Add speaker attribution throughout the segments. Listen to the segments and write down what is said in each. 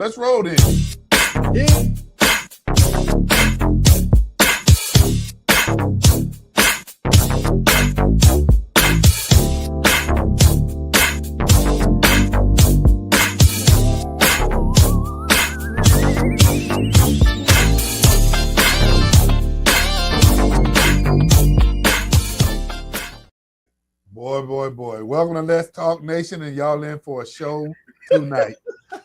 Speaker 1: Let's roll then.
Speaker 2: Yeah.
Speaker 1: Boy. Welcome to Let's Talk Nation, and y'all in for a show tonight.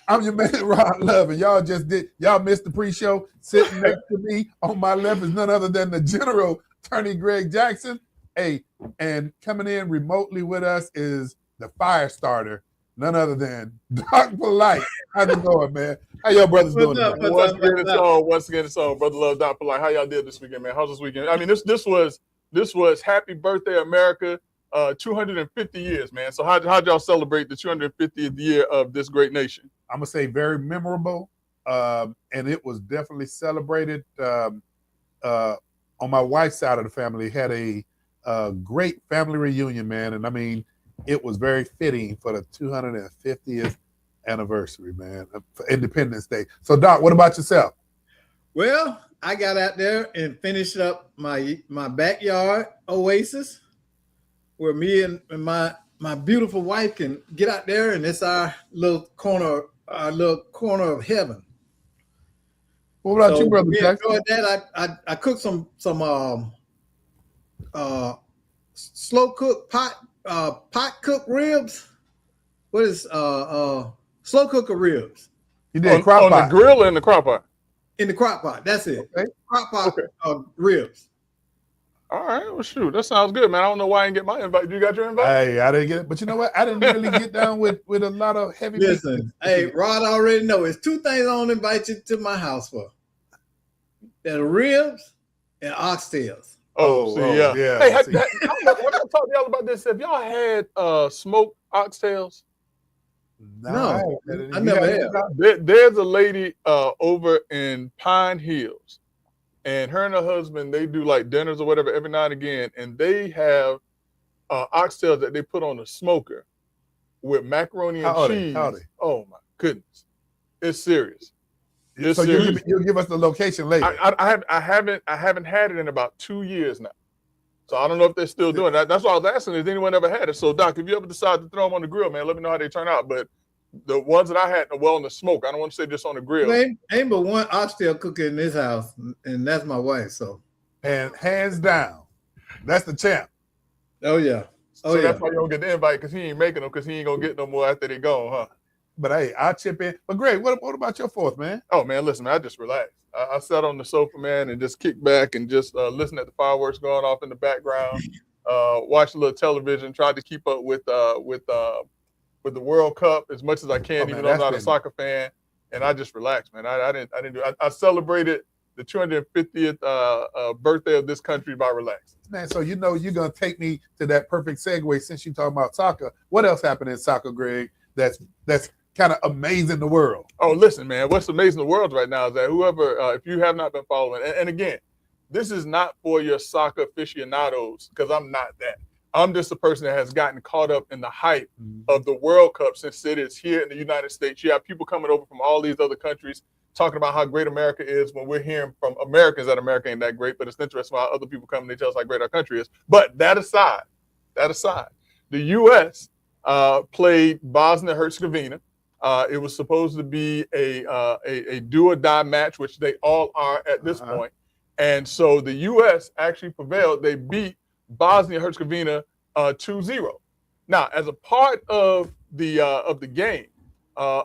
Speaker 1: I'm your man, Ron Love, and y'all missed the pre-show. Sitting next to me on my left is none other than the General Attorney Greg Jackson. Hey, and coming in remotely with us is the fire starter, none other than Doc Polite. How's it going, man? How y'all brothers doing?
Speaker 3: Once again, it's on. Brother Love, Doc Polite. How y'all did this weekend, man? How's this weekend? I mean, this was Happy Birthday America. 250 years, man. So how'd y'all celebrate the 250th year of this great nation?
Speaker 1: I'm gonna say very memorable, and it was definitely celebrated. On my wife's side of the family, had a great family reunion, man, and I mean, it was very fitting for the 250th anniversary, man, for Independence Day. So, Doc, what about yourself?
Speaker 2: Well, I got out there and finished up my backyard oasis, where me and my beautiful wife can get out there, and it's our little corner of heaven.
Speaker 1: What about you, brother Jackson?
Speaker 2: That I cooked some slow cook pot cooked ribs. What is slow cooker ribs?
Speaker 1: You did
Speaker 3: on the grill or in the crock pot?
Speaker 2: In the crock pot. That's it.
Speaker 1: Okay.
Speaker 2: Crock pot ribs.
Speaker 3: All right, well, shoot, that sounds good, man. I don't know why I didn't get my invite. You got your invite?
Speaker 1: Hey, I didn't get it, but you know what? I didn't really get down with a lot of heavy.
Speaker 2: Listen, hey, Rod already know. It's two things I don't invite you to my house for: the ribs and oxtails.
Speaker 3: Yeah.
Speaker 1: See.
Speaker 3: Hey, have I talked to y'all about this? Have y'all had smoked oxtails?
Speaker 2: No, I never have.
Speaker 3: There's a lady over in Pine Hills. And her and her husband, they do like dinners or whatever every now and again. And they have oxtails that they put on the smoker with macaroni and cheese.
Speaker 1: Howdy.
Speaker 3: Oh, my goodness. It's serious.
Speaker 1: So you'll give us the location later.
Speaker 3: I haven't had it in about 2 years now. So I don't know if they're still doing that. That's why I was asking, has anyone ever had it? So, Doc, if you ever decide to throw them on the grill, man, let me know how they turn out. But the ones that I had, well, on the smoke. I don't want to say just on the grill.
Speaker 2: Ain't but one oxtail cooker in this house, and that's my wife. So,
Speaker 1: and hands down, that's the champ.
Speaker 2: Oh yeah.
Speaker 3: So that's why you don't get the invite, because he ain't making them, because he ain't gonna get no more after they gone, huh?
Speaker 1: But hey, I'll chip in. But Greg, what about your fourth, man?
Speaker 3: Oh man, listen, man, I just relaxed. I sat on the sofa, man, and just kicked back and just listen at the fireworks going off in the background. Watched a little television, tried to keep up with the World Cup as much as I can, even though I'm not a soccer fan, and I just relaxed, man. I didn't do. I celebrated the 250th birthday of this country by relaxing.
Speaker 1: Man, so you know you're gonna take me to that perfect segue since you're talking about soccer. What else happened in soccer, Greg? That's kind of amazing the world.
Speaker 3: Oh, listen, man, what's amazing the world right now is that whoever, if you have not been following, and again, this is not for your soccer aficionados, because I'm not that. I'm just a person that has gotten caught up in the hype of the World Cup since it is here in the United States. You have people coming over from all these other countries talking about how great America is, when we're hearing from Americans that America ain't that great, but it's interesting how other people come and they tell us how great our country is. But that aside, the U.S. Played Bosnia-Herzegovina. It was supposed to be a do or die match, which they all are at this point. And so the U.S. actually prevailed. They beat Bosnia-Herzegovina 2-0. Now, as a part of the game,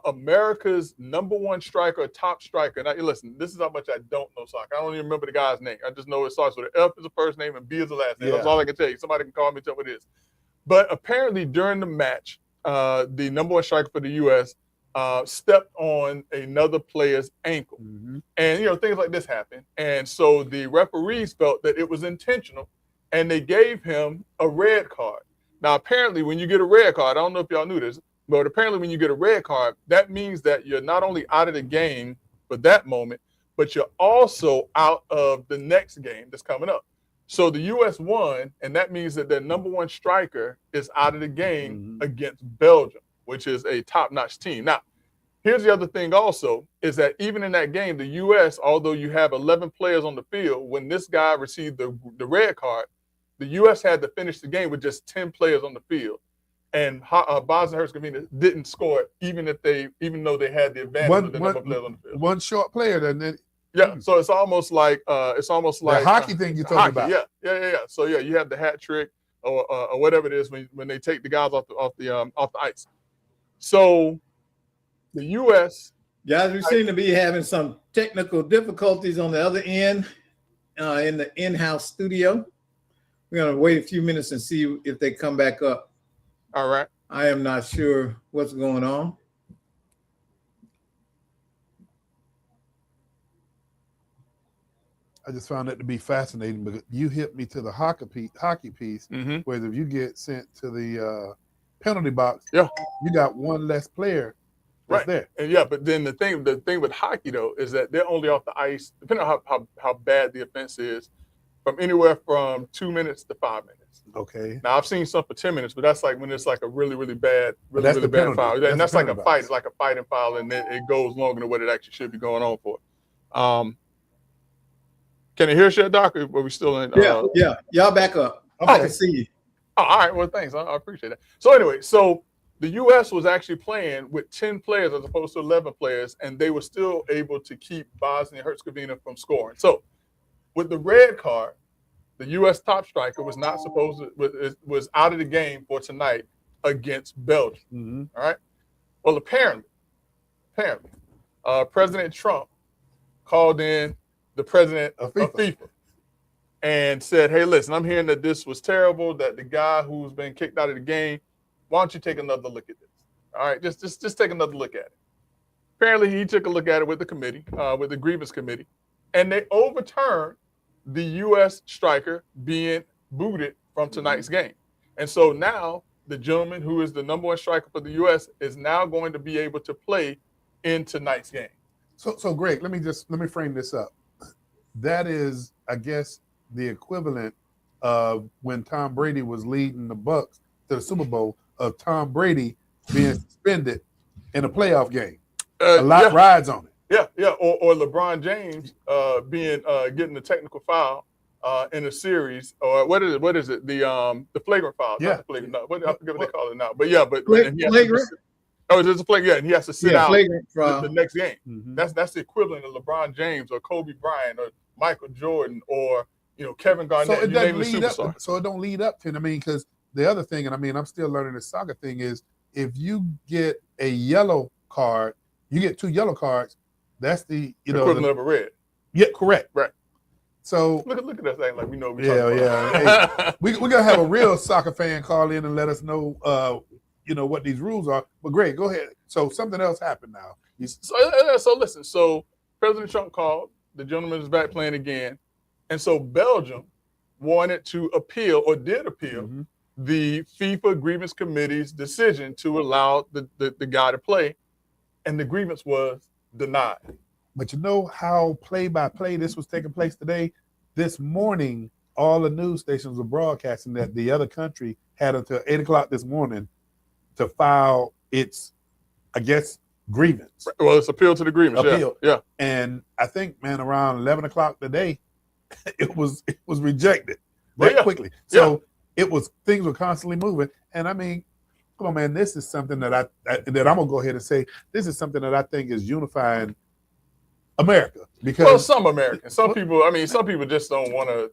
Speaker 3: America's number one striker, top striker. Now, listen, this is how much I don't know soccer. I don't even remember the guy's name. I just know it starts with an F as a first name and B as the last name. That's all I can tell you. Somebody can call me and tell me what it is. But apparently during the match, the number one striker for the U.S. Stepped on another player's ankle. And, things like this happen. And so the referees felt that it was intentional, and they gave him a red card. Now, apparently, when you get a red card, I don't know if y'all knew this, but apparently when you get a red card, that means that you're not only out of the game for that moment, but you're also out of the next game that's coming up. So the U.S. won, and that means that their number one striker is out of the game against Belgium, which is a top-notch team. Now, here's the other thing also, is that even in that game, the U.S., although you have 11 players on the field, when this guy received the red card, the U.S. had to finish the game with just 10 players on the field. And Bosnia Herzegovina didn't score even though they had the advantage of the number of players on the field.
Speaker 1: One short player, then it,
Speaker 3: yeah. So it's almost like
Speaker 1: the hockey thing you're talking about.
Speaker 3: Yeah. So yeah, you have the hat trick or whatever it is when they take the guys off the ice. So the U.S.
Speaker 2: guys, we seem to be having some technical difficulties on the other end in the in-house studio. We're gonna wait a few minutes and see if they come back up.
Speaker 3: All right.
Speaker 2: I am not sure what's going on.
Speaker 1: I just found that to be fascinating because you hit me to the hockey piece, where if you get sent to the penalty box, you got one less player right there.
Speaker 3: And but then the thing with hockey though is that they're only off the ice, depending on how bad the offense is, from anywhere from 2 minutes to 5 minutes.
Speaker 1: Okay.
Speaker 3: Now I've seen some for 10 minutes, but that's like when it's like a really bad foul. And that's like a fight. It's like a fighting foul, and then it goes longer than what it actually should be going on for. Can you hear us yet, Doc? Or are we still in?
Speaker 2: Yeah. Y'all back up. Okay. I can see you.
Speaker 3: Oh, all right. Well, thanks. I appreciate that. So anyway, so the U.S. was actually playing with 10 players as opposed to 11 players, and they were still able to keep Bosnia and Herzegovina from scoring. So with the red card, the U.S. top striker was not supposed to was out of the game for tonight against Belgium. All right. Well, apparently, President Trump called in the president of FIFA and said, "Hey, listen, I'm hearing that this was terrible. That the guy who's been kicked out of the game, why don't you take another look at this? All right, just take another look at it." Apparently, he took a look at it with the committee, with the grievance committee, and they overturned the U.S. striker being booted from tonight's game. And so now the gentleman who is the number one striker for the U.S. is now going to be able to play in tonight's game.
Speaker 1: So Greg, let me frame this up. That is, I guess, the equivalent of when Tom Brady was leading the Bucs to the Super Bowl, of Tom Brady being suspended in a playoff game. A lot rides on it.
Speaker 3: Yeah. Or LeBron James getting the technical foul in a series, or what is it? The flagrant foul.
Speaker 1: Yeah.
Speaker 3: I forget what they call it now. But yeah, but
Speaker 2: flagrant.
Speaker 3: Oh, it's a flagrant. Yeah, and he has to sit out the next game.
Speaker 1: Mm-hmm.
Speaker 3: That's the equivalent of LeBron James or Kobe Bryant or Michael Jordan or Kevin Garnett.
Speaker 1: So it doesn't lead up. So it don't lead up to it. I mean, because the other thing, and I mean, I'm still learning the soccer thing, is if you get a yellow card, you get 2 yellow cards. That's the
Speaker 3: equivalent of a red.
Speaker 1: Yeah, correct.
Speaker 3: Right.
Speaker 1: So
Speaker 3: look at that thing like we know.
Speaker 1: Hey, we're gonna have a real soccer fan call in and let us know, what these rules are. But Greg, go ahead. So something else happened now.
Speaker 3: So listen. So President Trump called. The gentleman is back playing again, and so Belgium wanted to appeal or did appeal the FIFA grievance committee's decision to allow the guy to play, and the grievance was denied.
Speaker 1: But you know how play-by-play this was taking place today? This morning, all the news stations were broadcasting that the other country had until 8 o'clock this morning to file its, I guess, grievance.
Speaker 3: Well, it's appeal to the grievance. Yeah.
Speaker 1: And I think, man, around 11 o'clock today, it was rejected quickly. So things were constantly moving. And I mean, come on, man, this is something that I'm gonna go ahead and say this is something that I think is unifying America. Because
Speaker 3: some Americans, some people just don't want to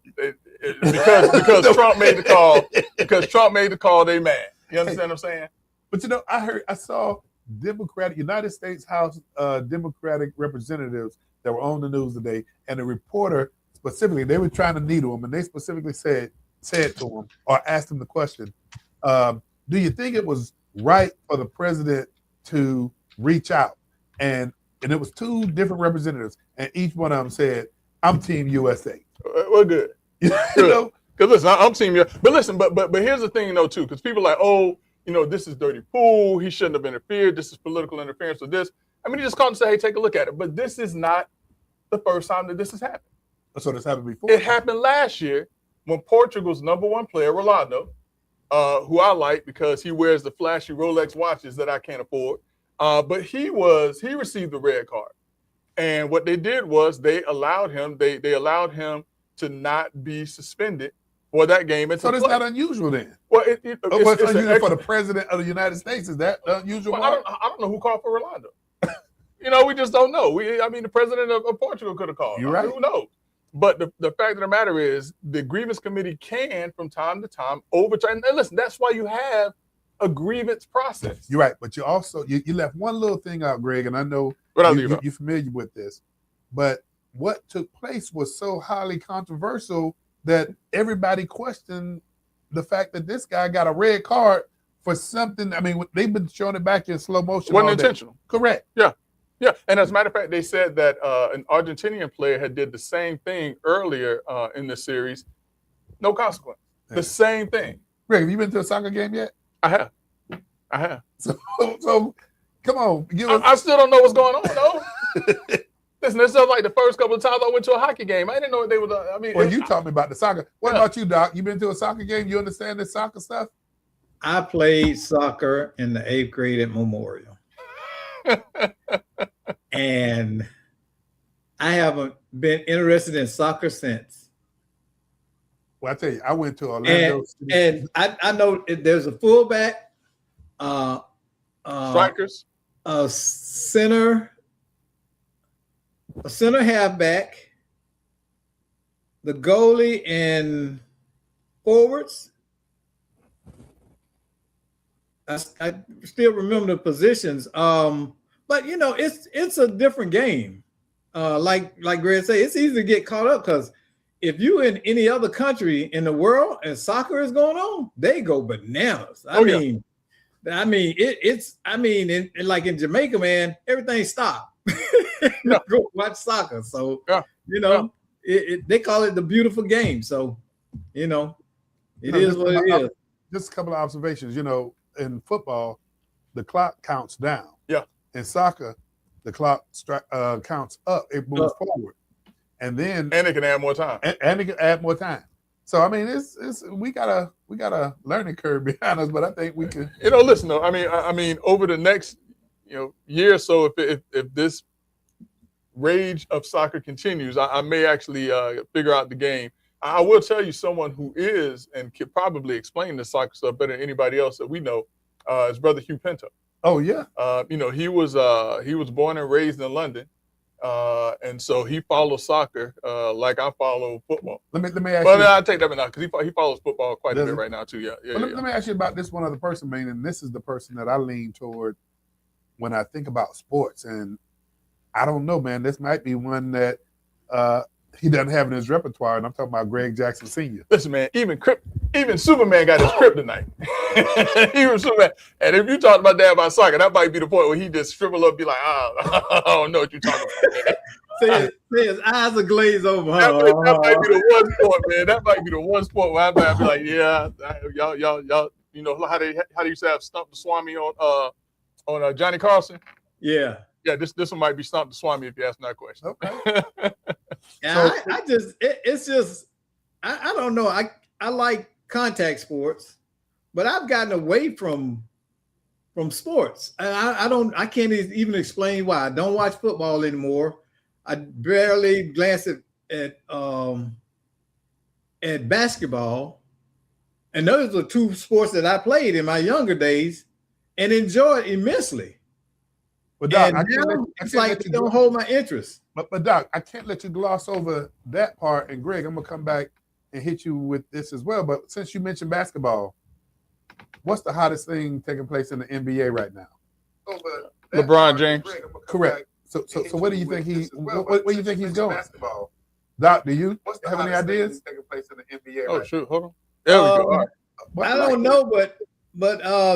Speaker 3: because Trump made the call. Because Trump made the call, they mad. You understand what I'm saying?
Speaker 1: But I saw United States House Democratic representatives that were on the news today, and the reporter specifically, they were trying to needle him, and they specifically said to him or asked him the question, do you think it was right for the president to reach out? And it was 2 different representatives, and each one of them said, "I'm Team USA."
Speaker 3: Well, good. Because listen, I'm Team USA. But listen, but here's the thing, too, because people are like, oh, this is dirty pool. He shouldn't have interfered. This is political interference with this. I mean, he just called and said, hey, take a look at it. But this is not the first time that this has happened.
Speaker 1: So this happened before?
Speaker 3: It happened last year when Portugal's number 1 player, Ronaldo, who I like because he wears the flashy Rolex watches that I can't afford, But he received the red card. And what they did was they allowed him to not be suspended for that game.
Speaker 1: So that's not unusual then.
Speaker 3: Well,
Speaker 1: it's unusual for the president of the United States. Is that unusual?
Speaker 3: Well, I don't know who called for Rolando. We just don't know. The president of Portugal could have called.
Speaker 1: You're right.
Speaker 3: Who knows? But the fact of the matter is, the grievance committee can, from time to time, overturn. And listen, that's why you have a grievance process.
Speaker 1: You're right, but you also you left one little thing out, Greg, and I know you're familiar with this. But what took place was so highly controversial that everybody questioned the fact that this guy got a red card for something. I mean, they've been showing it back in slow motion.
Speaker 3: Wasn't intentional.
Speaker 1: Correct.
Speaker 3: Yeah. And as a matter of fact, they said that an Argentinian player had did the same thing earlier in the series. No consequence. Yeah. The same thing.
Speaker 1: Greg, have you been to a soccer game yet?
Speaker 3: I have.
Speaker 1: So come on.
Speaker 3: I still don't know what's going on, though. Listen, this is like the first couple of times I went to a hockey game. I didn't know what they were.
Speaker 1: Well, you taught me about the soccer. What about you, Doc? You been to a soccer game? You understand this soccer stuff?
Speaker 2: I played soccer in the 8th grade at Memorial. And I haven't been interested in soccer since.
Speaker 1: Well, I tell you, I went to Orlando.
Speaker 2: And I know there's a fullback,
Speaker 3: strikers,
Speaker 2: a center halfback, the goalie, and forwards. I still remember the positions. But it's a different game. Like Greg said, it's easy to get caught up because if you in any other country in the world and soccer is going on, they go bananas. I mean, like in Jamaica, man, everything stopped. Go watch soccer. So they call it the beautiful game. So it is what it is.
Speaker 1: Just a couple of observations. In football, the clock counts down.
Speaker 3: Yeah.
Speaker 1: In soccer, the clock counts up. It moves forward, and it
Speaker 3: can add more time.
Speaker 1: And it can add more time. So I mean, we got a learning curve behind us, but I think we can.
Speaker 3: Listen though. I mean, over the next year or so, if this rage of soccer continues, I may actually figure out the game. I will tell you, someone who is and could probably explain the soccer stuff better than anybody else that we know, is Brother Hugh Pinto.
Speaker 1: Oh yeah.
Speaker 3: He was born and raised in London, and so he follows soccer like I follow football.
Speaker 1: Let me ask
Speaker 3: you.
Speaker 1: But
Speaker 3: I take that back now because he follows football quite a bit right now too. Yeah.
Speaker 1: Let me ask you about this one other person, man, and this is the person that I lean toward when I think about sports, and I don't know, man. This might be one that he doesn't have in his repertoire, and I'm talking about Greg Jackson Sr.
Speaker 3: Listen, man, even Superman got his kryptonite. Even Superman. And if you talk about that about soccer, that might be the point where he just shrivel up and be like, I don't know what you're talking about.
Speaker 2: His eyes are glazed over.
Speaker 3: That might be the one sport, man. That might be the one sport where I might be like, yeah, y'all, how do you say I've stumped the Swami on Johnny Carson?
Speaker 2: Yeah.
Speaker 3: Yeah, this one might be stumped the Swami if you ask me that question.
Speaker 1: Okay.
Speaker 2: Yeah, I don't know. I like contact sports, but I've gotten away from sports. I can't even explain why. I don't watch football anymore. I barely glance at basketball. And those are two sports that I played in my younger days and enjoyed immensely.
Speaker 1: But Doc,
Speaker 2: it's like they don't hold my interest.
Speaker 1: But Doc, I can't let you gloss over that part. And Greg, I'm gonna come back and hit you with this as well. But since you mentioned basketball, what's the hottest thing taking place in the NBA right now?
Speaker 3: LeBron James.
Speaker 1: Correct. So what do you think where do you think he's going? Basketball. Doc, do you have any ideas?
Speaker 3: Taking place in the NBA. Oh, shoot, hold on. There we go. All right.
Speaker 2: I don't know, but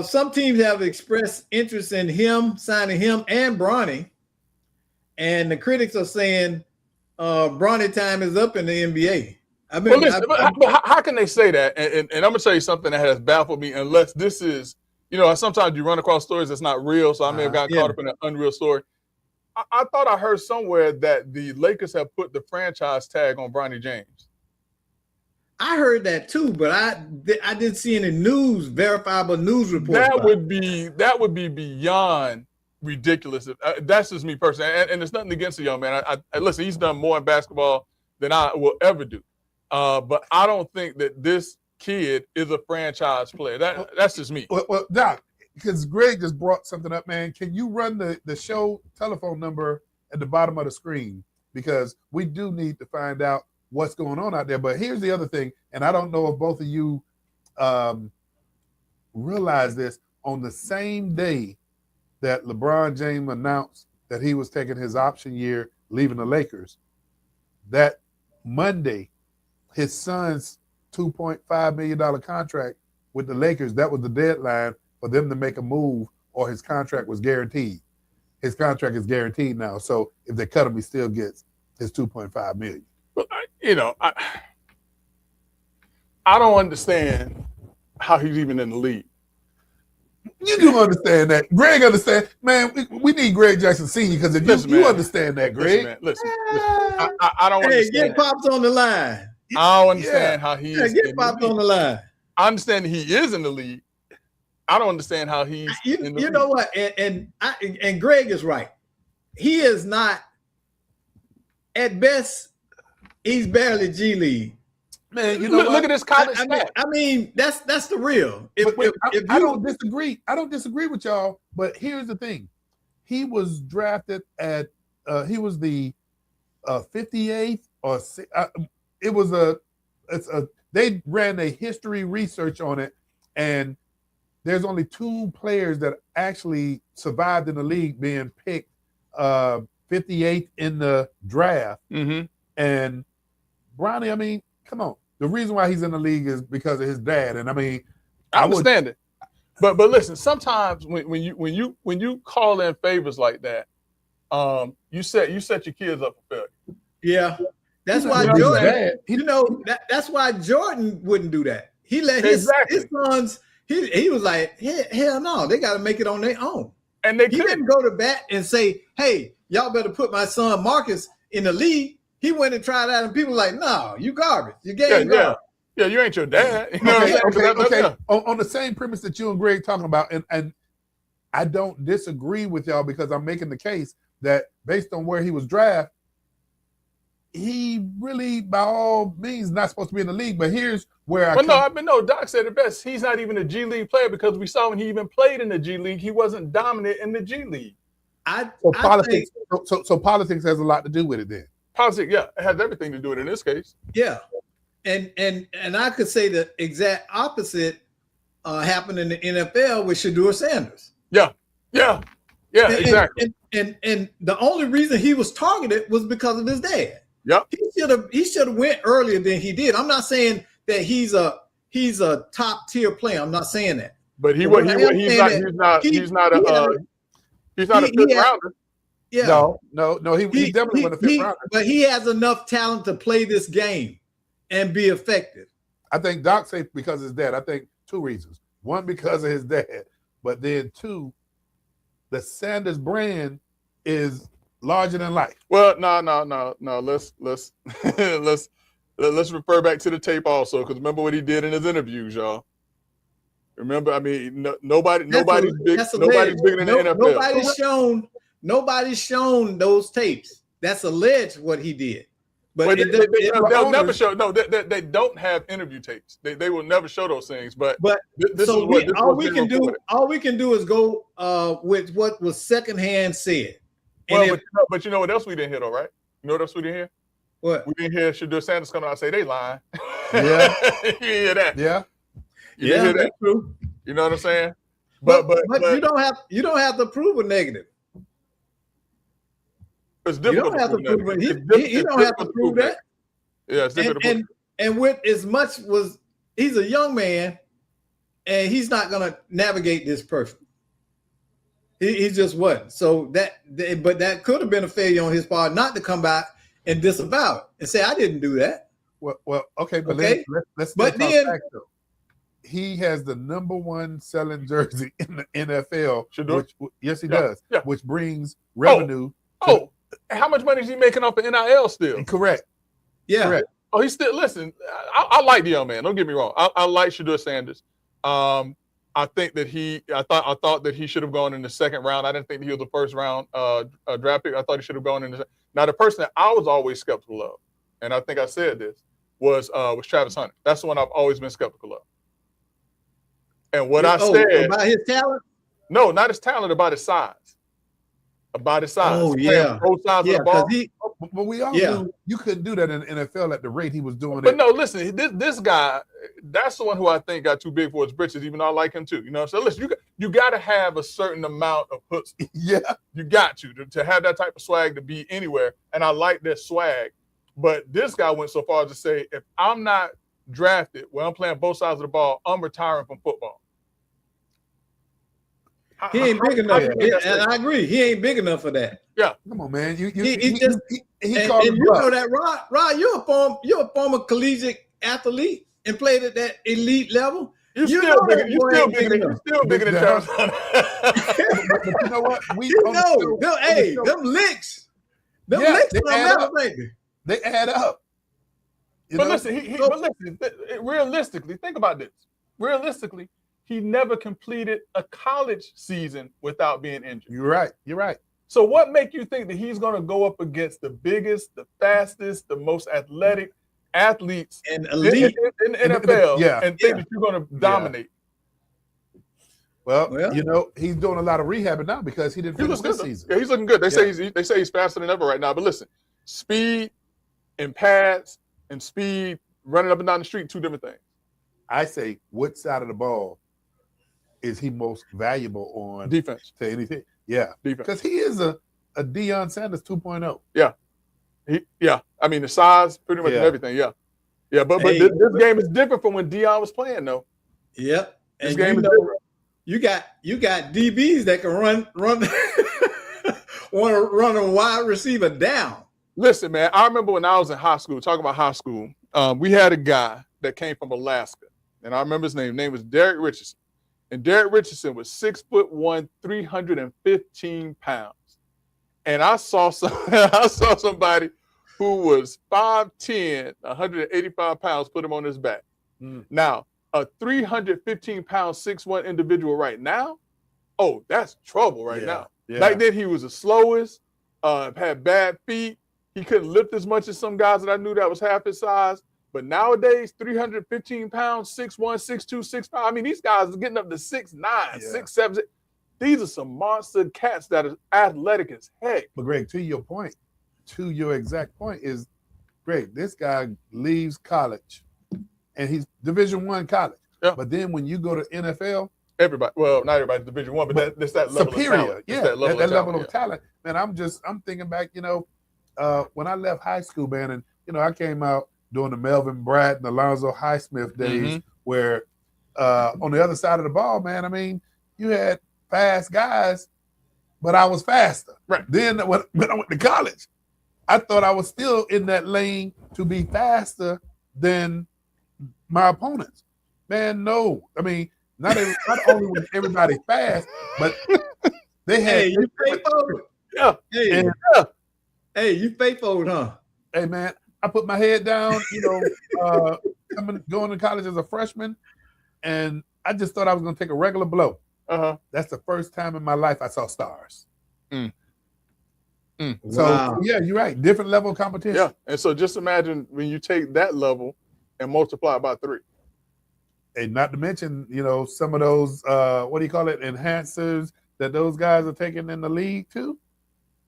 Speaker 2: some teams have expressed interest in him, signing him and Bronny. And the critics are saying Bronny time is up in the NBA.
Speaker 3: But how can they say that? And I'm going to tell you something that has baffled me, unless this is, sometimes you run across stories that's not real, so I may have gotten caught up in an unreal story. I thought I heard somewhere that the Lakers have put the franchise tag on Bronny James.
Speaker 2: I heard that too, but I didn't see any verifiable news reports.
Speaker 3: That would be beyond ridiculous. That's just me personally, and it's nothing against the young man. I listen. He's done more in basketball than I will ever do, but I don't think that this kid is a franchise player. That's just me.
Speaker 1: Well, Doc, because Greg just brought something up, man. Can you run the show telephone number at the bottom of the screen? Because we do need to find out what's going on out there. But here's the other thing, and I don't know if both of you realize this. On the same day that LeBron James announced that he was taking his option year, leaving the Lakers, that Monday, his son's $2.5 million contract with the Lakers, that was the deadline for them to make a move, or his contract was guaranteed. His contract is guaranteed now. So if they cut him, he still gets his $2.5 million.
Speaker 3: But, I don't understand how he's even in the league.
Speaker 1: You do understand that. Greg understand. Man, we need Greg Jackson Sr. because if you understand that, Greg.
Speaker 3: Listen. I don't understand.
Speaker 2: Hey, get Pops on the line.
Speaker 3: I don't understand how he is.
Speaker 2: Get Pops on the line.
Speaker 3: I understand he is in the league. I don't understand how he's in the league.
Speaker 2: You know what? And Greg is right. He is not, at best, he's barely G League.
Speaker 3: Man, look at this college.
Speaker 2: I mean, that's the real.
Speaker 1: I don't disagree. I don't disagree with y'all. But here's the thing: he was drafted at. He was the 58th or it was they ran a history research on it, and there's only 2 players that actually survived in the league being picked 58th in the draft.
Speaker 3: Mm-hmm.
Speaker 1: And Bronny, I mean, come on. The reason why he's in the league is because of his dad. And I mean,
Speaker 3: I understand it. But listen, sometimes when you call in favors like that, you set your kids up for failure.
Speaker 2: Yeah. That's why Jordan, that's why Jordan wouldn't do that. He let his sons, he was like, hell no, they got to make it on their own.
Speaker 3: And he
Speaker 2: didn't go to bat and say, hey, y'all better put my son Marcus in the league. He went and tried out, and people were like, no, you garbage. You game garbage.
Speaker 3: Yeah, you ain't your dad. You know
Speaker 1: okay. On the same premise that you and Greg talking about, and I don't disagree with y'all because I'm making the case that based on where he was drafted, he really, by all means, not supposed to be in the league. But here's where
Speaker 3: Doc said it best. He's not even a G League player because we saw when he even played in the G League, he wasn't dominant in the G League.
Speaker 1: So politics has a lot to do with it then.
Speaker 3: Politics, yeah, it has everything to do with it in this case.
Speaker 2: Yeah, and I could say the exact opposite happened in the NFL with Shedeur Sanders.
Speaker 3: Yeah, exactly.
Speaker 2: And the only reason he was targeted was because of his dad.
Speaker 3: Yep.
Speaker 2: He should have went earlier than he did. I'm not saying that he's a top tier player. I'm not saying that.
Speaker 3: But he's not a fifth rounder.
Speaker 2: Yeah.
Speaker 1: No. He definitely wasn't a fifth rounder.
Speaker 2: But he has enough talent to play this game and be effective.
Speaker 1: I think Doc said because of his dad. I think 2 reasons. 1, because of his dad, but then 2, the Sanders brand is larger than life.
Speaker 3: Well, no. Let's refer back to the tape also, because remember what he did in his interviews, y'all. Remember, I mean, nobody's bigger than the NFL.
Speaker 2: Nobody's shown those tapes. That's alleged what he did. But
Speaker 3: they'll never show. No, they don't have interview tapes. They will never show those things. But
Speaker 2: all we can do is go with what was secondhand said.
Speaker 3: Well, but you know what else we didn't hear though, right? You know what else we didn't hear?
Speaker 2: What?
Speaker 3: We didn't hear Shedeur Sanders come out and say they lying.
Speaker 1: Yeah.
Speaker 3: You hear that?
Speaker 1: Yeah.
Speaker 3: You hear that?
Speaker 2: That's true.
Speaker 3: You know what I'm saying?
Speaker 2: But you don't have to prove a negative.
Speaker 3: It's difficult.
Speaker 2: You don't have to prove it. He don't have to prove that.
Speaker 3: Yeah, it's difficult.
Speaker 2: And with as much he's a young man, and he's not gonna navigate this perfect. He just wasn't. So that could have been a failure on his part not to come back and disavow it and say I didn't do that.
Speaker 1: Well, okay, but
Speaker 2: okay?
Speaker 1: let's
Speaker 2: but then
Speaker 1: back, though. He has the #1 selling jersey in the NFL. Yes, he does. Yeah. Which brings revenue.
Speaker 3: How much money is he making off of NIL still?
Speaker 1: Correct.
Speaker 2: Yeah.
Speaker 1: Correct.
Speaker 3: Oh, he's still listen. I like the young man. Don't get me wrong. I like Shedeur Sanders. I think that I thought that he should have gone in the second round. I didn't think that he was the first round draft pick. I thought he should have gone in now the person that I was always skeptical of, and I think I said this, was Travis Hunter. That's the one I've always been skeptical of. And what I said
Speaker 2: about his talent?
Speaker 3: No, not his talent, about his size. About his size.
Speaker 2: Oh, yeah.
Speaker 3: Both sides of the ball.
Speaker 1: But we all knew you couldn't do that in the NFL at the rate he was doing it.
Speaker 3: But no, listen, this guy, that's the one who I think got too big for his britches, even though I like him too. You know, so listen, you got to have a certain amount of hooks.
Speaker 1: Yeah.
Speaker 3: You got to have that type of swag to be anywhere. And I like that swag. But this guy went so far as to say, if I'm not drafted when I'm playing both sides of the ball, I'm retiring from football.
Speaker 2: He ain't big enough, and I agree. He ain't big enough for that.
Speaker 3: Yeah,
Speaker 1: come on, man. He
Speaker 2: called and you know that, Rod. You're a former collegiate athlete and played at that elite level.
Speaker 3: You're still bigger than Travis Hunter.
Speaker 1: But you know what?
Speaker 2: Them licks. Them licks
Speaker 1: they add up.
Speaker 3: But listen, realistically, think about this. Realistically, he never completed a college season without being injured.
Speaker 1: You're right.
Speaker 3: So what make you think that he's going to go up against the biggest, the fastest, the most athletic athletes
Speaker 2: and elite
Speaker 3: in the NFL and think that you're going to dominate?
Speaker 1: Well, you know, he's doing a lot of rehabbing now because he didn't finish this season.
Speaker 3: Yeah, he's looking good. They say he's faster than ever right now. But listen, speed and pads and speed running up and down the street, two different things.
Speaker 1: I say, what side of the ball is he most valuable on?
Speaker 3: Defense.
Speaker 1: To anything. Yeah.
Speaker 3: Defense.
Speaker 1: Because he is a Deion Sanders 2.0.
Speaker 3: Yeah. I mean, the size, pretty much everything. Yeah. Yeah, but this game is different from when Deion was playing, though.
Speaker 2: Yep.
Speaker 3: This game is different.
Speaker 2: You got DBs that can run want to run a wide receiver down.
Speaker 3: Listen, man, I remember when I was in high school, talking about high school, we had a guy that came from Alaska, and I remember his name. His name was Derek Richardson. And Derek Richardson was 6'1", 315 pounds. And I saw somebody who was 5'10", 185 pounds, put him on his back. Now, a 315-pound, 6'1" individual right now, that's trouble right now. Yeah. Back then, he was the slowest, had bad feet. He couldn't lift as much as some guys that I knew that was half his size. But nowadays, 315 pounds, 6'1", 6'2", 6'5". I mean, these guys are getting up to 6'9", 6'7". These are some monster cats that are athletic as heck.
Speaker 1: But Greg, to your exact point is, Greg, this guy leaves college, and he's Division I college.
Speaker 3: Yeah.
Speaker 1: But then when you go to NFL,
Speaker 3: everybody, well, not everybody's Division I, but that's that level
Speaker 1: superior,
Speaker 3: of talent.
Speaker 1: Yeah, that level of talent. Man, I'm thinking back, when I left high school, man, and I came out during the Melvin Bratt and Alonzo Highsmith days, where on the other side of the ball, man, I mean, you had fast guys, but I was faster.
Speaker 3: Right.
Speaker 1: Then when I went to college, I thought I was still in that lane to be faster than my opponents. Man, no. I mean, not only was everybody fast, but they had.
Speaker 2: Hey, you faithful?
Speaker 3: Yeah.
Speaker 2: Hey, you faithful, huh?
Speaker 1: Hey, man, I put my head down, going to college as a freshman, and I just thought I was going to take a regular blow. That's the first time in my life I saw stars. So, yeah, you're right. Different level of competition.
Speaker 3: Yeah, and so just imagine when you take that level and multiply by 3.
Speaker 1: And not to mention, some of those, enhancers that those guys are taking in the league too.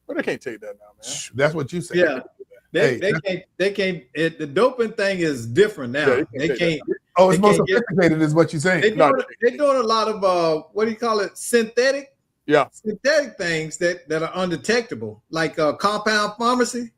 Speaker 3: But they can't take that now, man.
Speaker 1: That's what you said.
Speaker 2: Yeah. They can't. The doping thing is different now.
Speaker 3: Yeah,
Speaker 2: they can't.
Speaker 1: Oh, it's more sophisticated, is what you're saying.
Speaker 2: They're doing a lot of synthetic things that are undetectable, like compound pharmacy.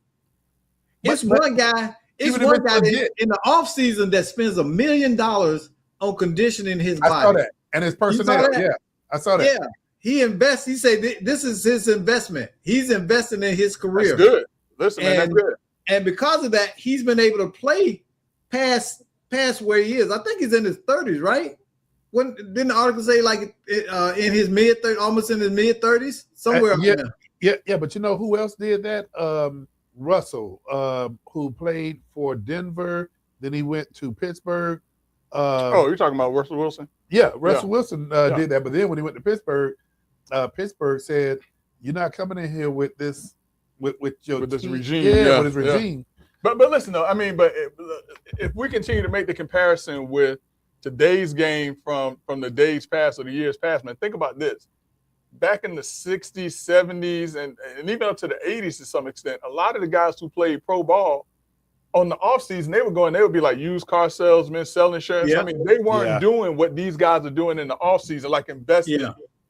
Speaker 2: It's one guy in the off season that spends $1 million on conditioning his body.
Speaker 1: I saw that, and his personnel. Yeah, I saw that.
Speaker 2: Yeah, he invests. He said this is his investment. He's investing in his career.
Speaker 3: That's good. Listen, man, that's good.
Speaker 2: And because of that, he's been able to play past where he is. I think he's in his 30s, right? Didn't the article say in his mid-30s, almost in his mid-30s? Somewhere
Speaker 1: Yeah, but you know who else did that? Russell, who played for Denver, then he went to Pittsburgh.
Speaker 3: You're talking about Russell Wilson?
Speaker 1: Yeah, Russell Wilson did that. But then when he went to Pittsburgh, Pittsburgh said, "You're not coming in here with this, with
Speaker 3: this regime."
Speaker 1: With his regime.
Speaker 3: But listen though, I mean, but if we continue to make the comparison with today's game from the days past or the years past, man, think about this. Back in the 60s, 70s, and even up to the 80s to some extent, a lot of the guys who played pro ball on the offseason, they would be like used car salesmen, selling insurance. I mean, they weren't doing what these guys are doing in the offseason, like investing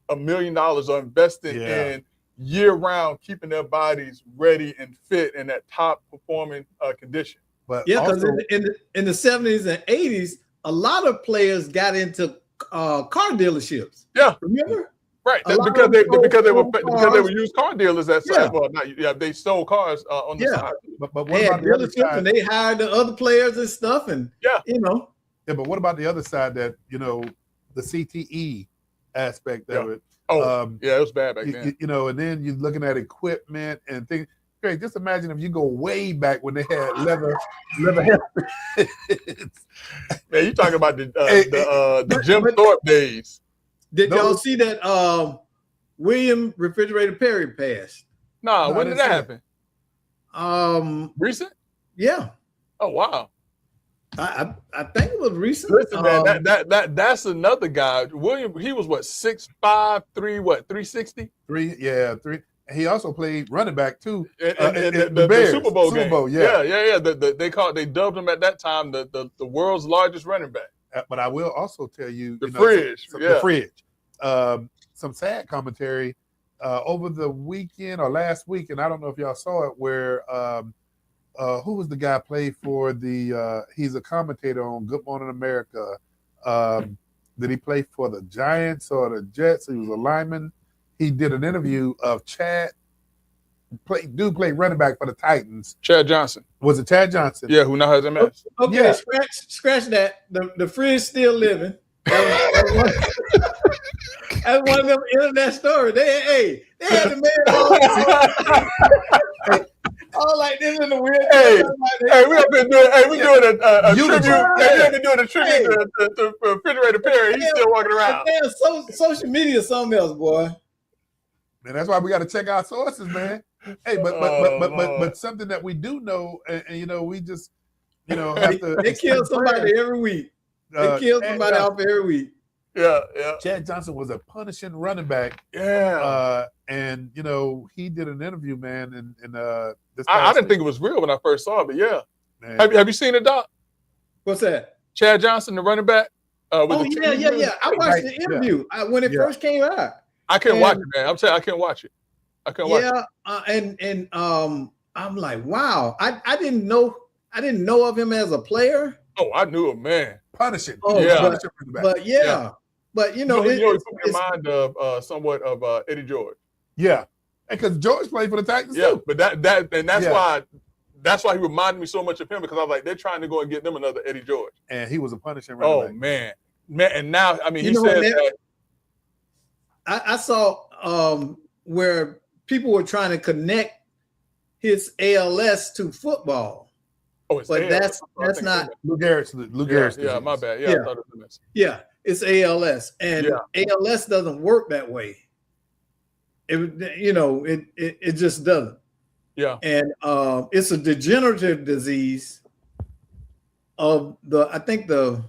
Speaker 3: $1 million or investing in year-round, keeping their bodies ready and fit in that top performing condition.
Speaker 2: But because in the 70s and 80s, a lot of players got into car dealerships.
Speaker 3: Yeah,
Speaker 2: remember?
Speaker 3: Right, because they were used car dealers at side. Well, they sold cars on the side.
Speaker 1: But what about the other side?
Speaker 2: And they hired the other players and stuff, and
Speaker 1: but what about the other side that the CTE aspect of it?
Speaker 3: It was bad back then.
Speaker 1: And then you're looking at equipment and things. Great, just imagine if you go way back when they had leather helmets.
Speaker 3: Man, you talking about the Jim Thorpe days?
Speaker 2: Did y'all see that William Refrigerator Perry passed?
Speaker 3: No, when did that happen? Recent?
Speaker 2: Yeah.
Speaker 3: Oh wow.
Speaker 2: I think it was recent.
Speaker 3: Listen, man, that's another guy. William, he was what, 6'5", 360?
Speaker 1: 3. He also played running back too.
Speaker 3: In the Super Bowl game. They dubbed him at that time the world's largest running back.
Speaker 1: But I will also tell you
Speaker 3: the fridge.
Speaker 1: The fridge. Some sad commentary over the weekend or last week, and I don't know if y'all saw it, where who was the guy played for he's a commentator on Good Morning America. Did he play for the Giants or the Jets? He was a lineman. He did an interview of Chad. Played running back for the Titans.
Speaker 3: Chad Johnson.
Speaker 1: Was it Chad Johnson?
Speaker 3: Yeah, who now has MS.
Speaker 2: Okay, scratch that. The fridge still living. That's one of them internet stories. They had the man all like this in the weird.
Speaker 3: We have been doing a tribute. We have been doing a tribute to Refrigerator Perry. He's still walking around.
Speaker 2: Social media is something else, boy.
Speaker 1: Man, that's why we got to check our sources, man. Hey, but something that we do know, and we just have to.
Speaker 2: They kill somebody every week. They kill somebody off every week.
Speaker 3: Yeah.
Speaker 1: Chad Johnson was a punishing running back.
Speaker 3: Yeah.
Speaker 1: And he did an interview, man, and this
Speaker 3: I didn't think it was real when I first saw it, but yeah. Man. Have you seen it, Doc?
Speaker 2: What's that?
Speaker 3: Chad Johnson, the running back.
Speaker 2: Yeah. I watched the interview when it first came out.
Speaker 3: I couldn't watch it, man. I'm saying I couldn't watch it.
Speaker 2: And I'm like, wow. I didn't know of him as a player.
Speaker 3: Oh, I knew him, man.
Speaker 1: Punishing.
Speaker 2: Oh,
Speaker 1: yeah.
Speaker 2: But
Speaker 3: you put your mind of somewhat of Eddie George.
Speaker 1: Yeah, because George played for the Titans too.
Speaker 3: But that's why he reminded me so much of him, because I was like, they're trying to go and get them another Eddie George,
Speaker 1: and he was a punishing running back.
Speaker 3: Man, and now I mean he said that.
Speaker 2: I saw where people were trying to connect his ALS to football.
Speaker 3: Oh, it's
Speaker 2: but
Speaker 3: ALS.
Speaker 2: that's not
Speaker 1: Lou Gehrig's.
Speaker 3: Yeah, my bad. Yeah, I thought it was
Speaker 2: it's ALS, and ALS doesn't work that way. It just doesn't.
Speaker 3: Yeah,
Speaker 2: and it's a degenerative disease of the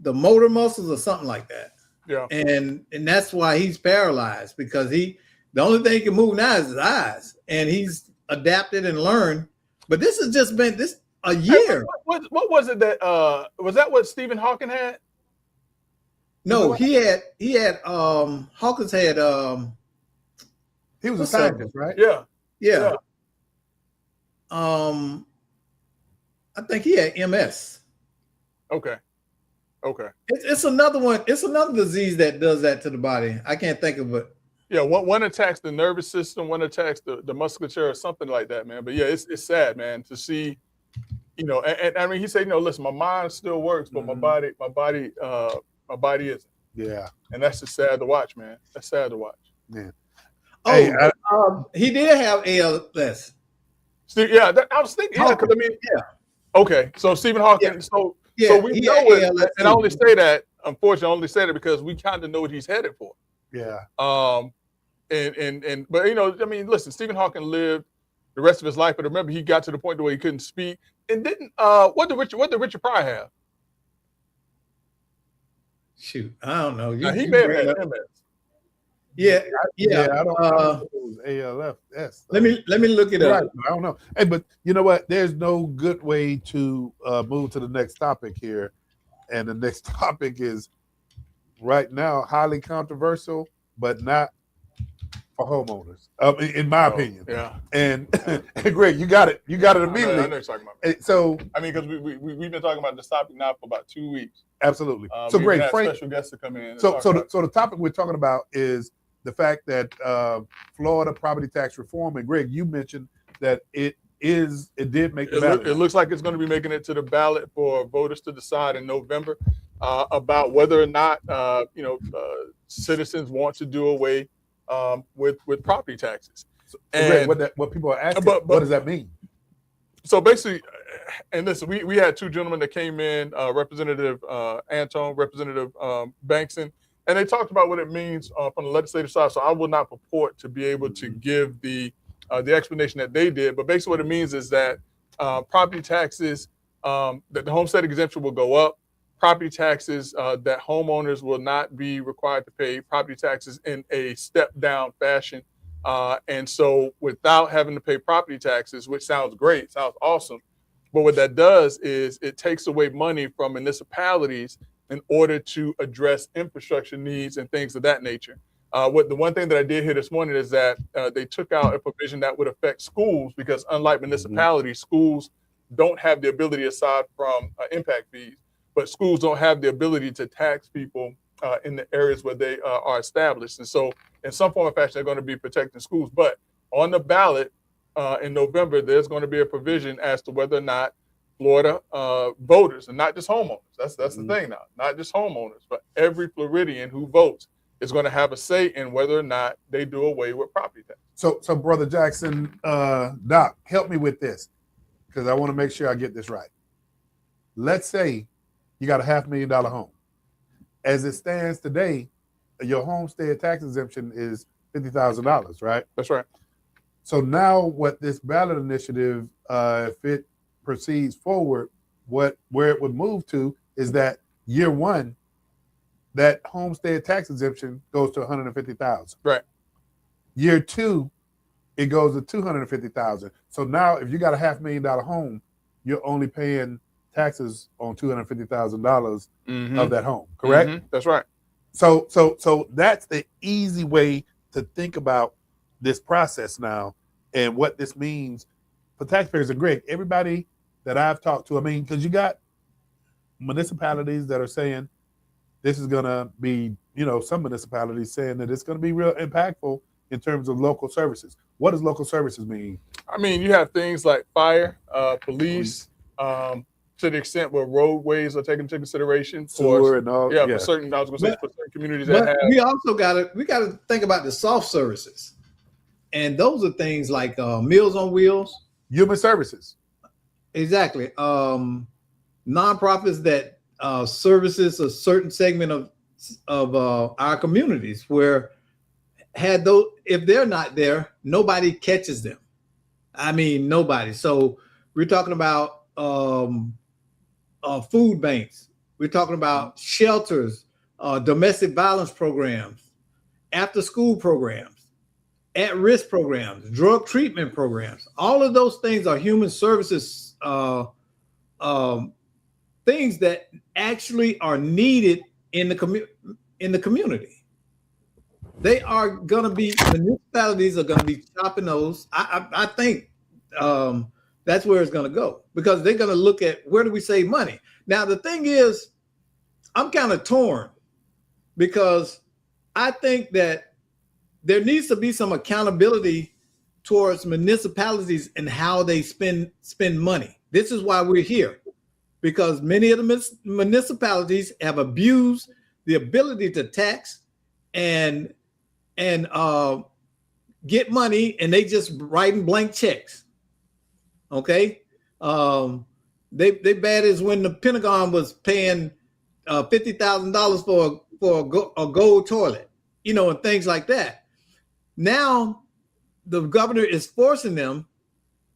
Speaker 2: motor muscles or something like that.
Speaker 3: Yeah,
Speaker 2: and that's why he's paralyzed, because the only thing he can move now is his eyes, and he's adapted and learned. But this has just been a year.
Speaker 3: What was it that was that what Stephen Hawking had?
Speaker 2: No, he had Hawkins had
Speaker 1: he was a scientist, right?
Speaker 2: Yeah. I think he had MS.
Speaker 3: Okay.
Speaker 2: It's another one. It's another disease that does that to the body. I can't think of it.
Speaker 3: Yeah, one attacks the nervous system, one attacks the musculature or something like that, man. But yeah, it's sad, man, to see, and I mean, he said, listen, my mind still works, but my body isn't.
Speaker 1: Yeah.
Speaker 3: And that's just sad to watch, man. That's sad to watch.
Speaker 1: Man.
Speaker 2: He did have ALS.
Speaker 3: I was thinking, because Okay, so Stephen Hawking. So we know it, and I only say that. Unfortunately, I only say that because we kind of know what he's headed for.
Speaker 1: Yeah.
Speaker 3: But I mean, listen, Stephen Hawking lived the rest of his life, but remember, he got to the point where he couldn't speak, and didn't. What did Richard Pryor have?
Speaker 2: Shoot, I don't know.
Speaker 3: He may have had MS.
Speaker 2: Yeah.
Speaker 1: I don't know if it was ALS.
Speaker 2: Let me look it up.
Speaker 1: I don't know. Hey, but you know what? There's no good way to move to the next topic here, and the next topic is right now highly controversial, but not for homeowners, in my opinion.
Speaker 3: Yeah.
Speaker 1: And Greg, you got it. You got it immediately.
Speaker 3: I know you're talking about.
Speaker 1: So
Speaker 3: I mean, because we've been talking about this topic now for about 2 weeks.
Speaker 1: Absolutely. So Greg, Frank,
Speaker 3: special guests to come in.
Speaker 1: So the topic we're talking about is the fact that Florida property tax reform, and Greg, you mentioned that it did make the ballot.
Speaker 3: It looks like it's going to be making it to the ballot for voters to decide in November about whether or not citizens want to do away with property taxes.
Speaker 1: So and Greg, what people are asking, what does that mean?
Speaker 3: So basically, and listen, we had two gentlemen that came in, Representative Anton, Representative Bankson, and they talked about what it means from the legislative side. So I will not purport to be able to give the explanation that they did, but basically what it means is that property taxes, that the homestead exemption will go up, property taxes that homeowners will not be required to pay property taxes in a step-down fashion. And so without having to pay property taxes, which sounds great, sounds awesome, but what that does is it takes away money from municipalities in order to address infrastructure needs and things of that nature. The one thing that I did hear this morning is that they took out a provision that would affect schools, because unlike municipalities, schools don't have the ability, aside from impact fees, but schools don't have the ability to tax people in the areas where they are established. And so in some form or fashion, they're going to be protecting schools. But on the ballot in November, there's going to be a provision as to whether or not Florida voters, and not just homeowners, that's the thing now, not just homeowners, but every Floridian who votes is going to have a say in whether or not they do away with property tax.
Speaker 1: So Brother Jackson, Doc, help me with this, because I want to make sure I get this right. Let's say you got a $500,000 home. As it stands today, your homestead tax exemption is $50,000, right?
Speaker 3: That's right.
Speaker 1: So now what this ballot initiative, if it proceeds forward, where it would move to is that year one, that homestead tax exemption goes to $150,000.
Speaker 3: Right.
Speaker 1: Year two, it goes to $250,000. So now if you got a $500,000 home, you're only paying taxes on $250,000 of that home, correct?
Speaker 3: Mm-hmm. That's right.
Speaker 1: So that's the easy way to think about this process now and what this means for taxpayers. And Greg, everybody that I've talked to, I mean, because you got municipalities that are saying this is going to be, some municipalities saying that it's going to be real impactful in terms of local services. What does local services mean?
Speaker 3: I mean, you have things like fire, police, to the extent where roadways are taken into consideration
Speaker 1: for and all,
Speaker 3: for certain, for certain communities
Speaker 2: but
Speaker 3: that have.
Speaker 2: We also got to think about the soft services, and those are things like Meals on Wheels,
Speaker 1: human services.
Speaker 2: Exactly. Nonprofits that services a certain segment of our communities, where if they're not there, nobody catches them. I mean, nobody. So we're talking about food banks. We're talking about shelters, domestic violence programs, after school programs, at-risk programs, drug treatment programs. All of those things are human services things that actually are needed in the community. They are going to be, municipalities are going to be chopping those. I think that's where it's going to go, because they're going to look at where do we save money. Now, the thing is, I'm kind of torn, because I think that there needs to be some accountability towards municipalities and how they spend money. This is why we're here, because many of the municipalities have abused the ability to tax and get money, and they just writing blank checks. Okay. They bad as when the Pentagon was paying $50,000 for a gold toilet, and things like that. Now the governor is forcing them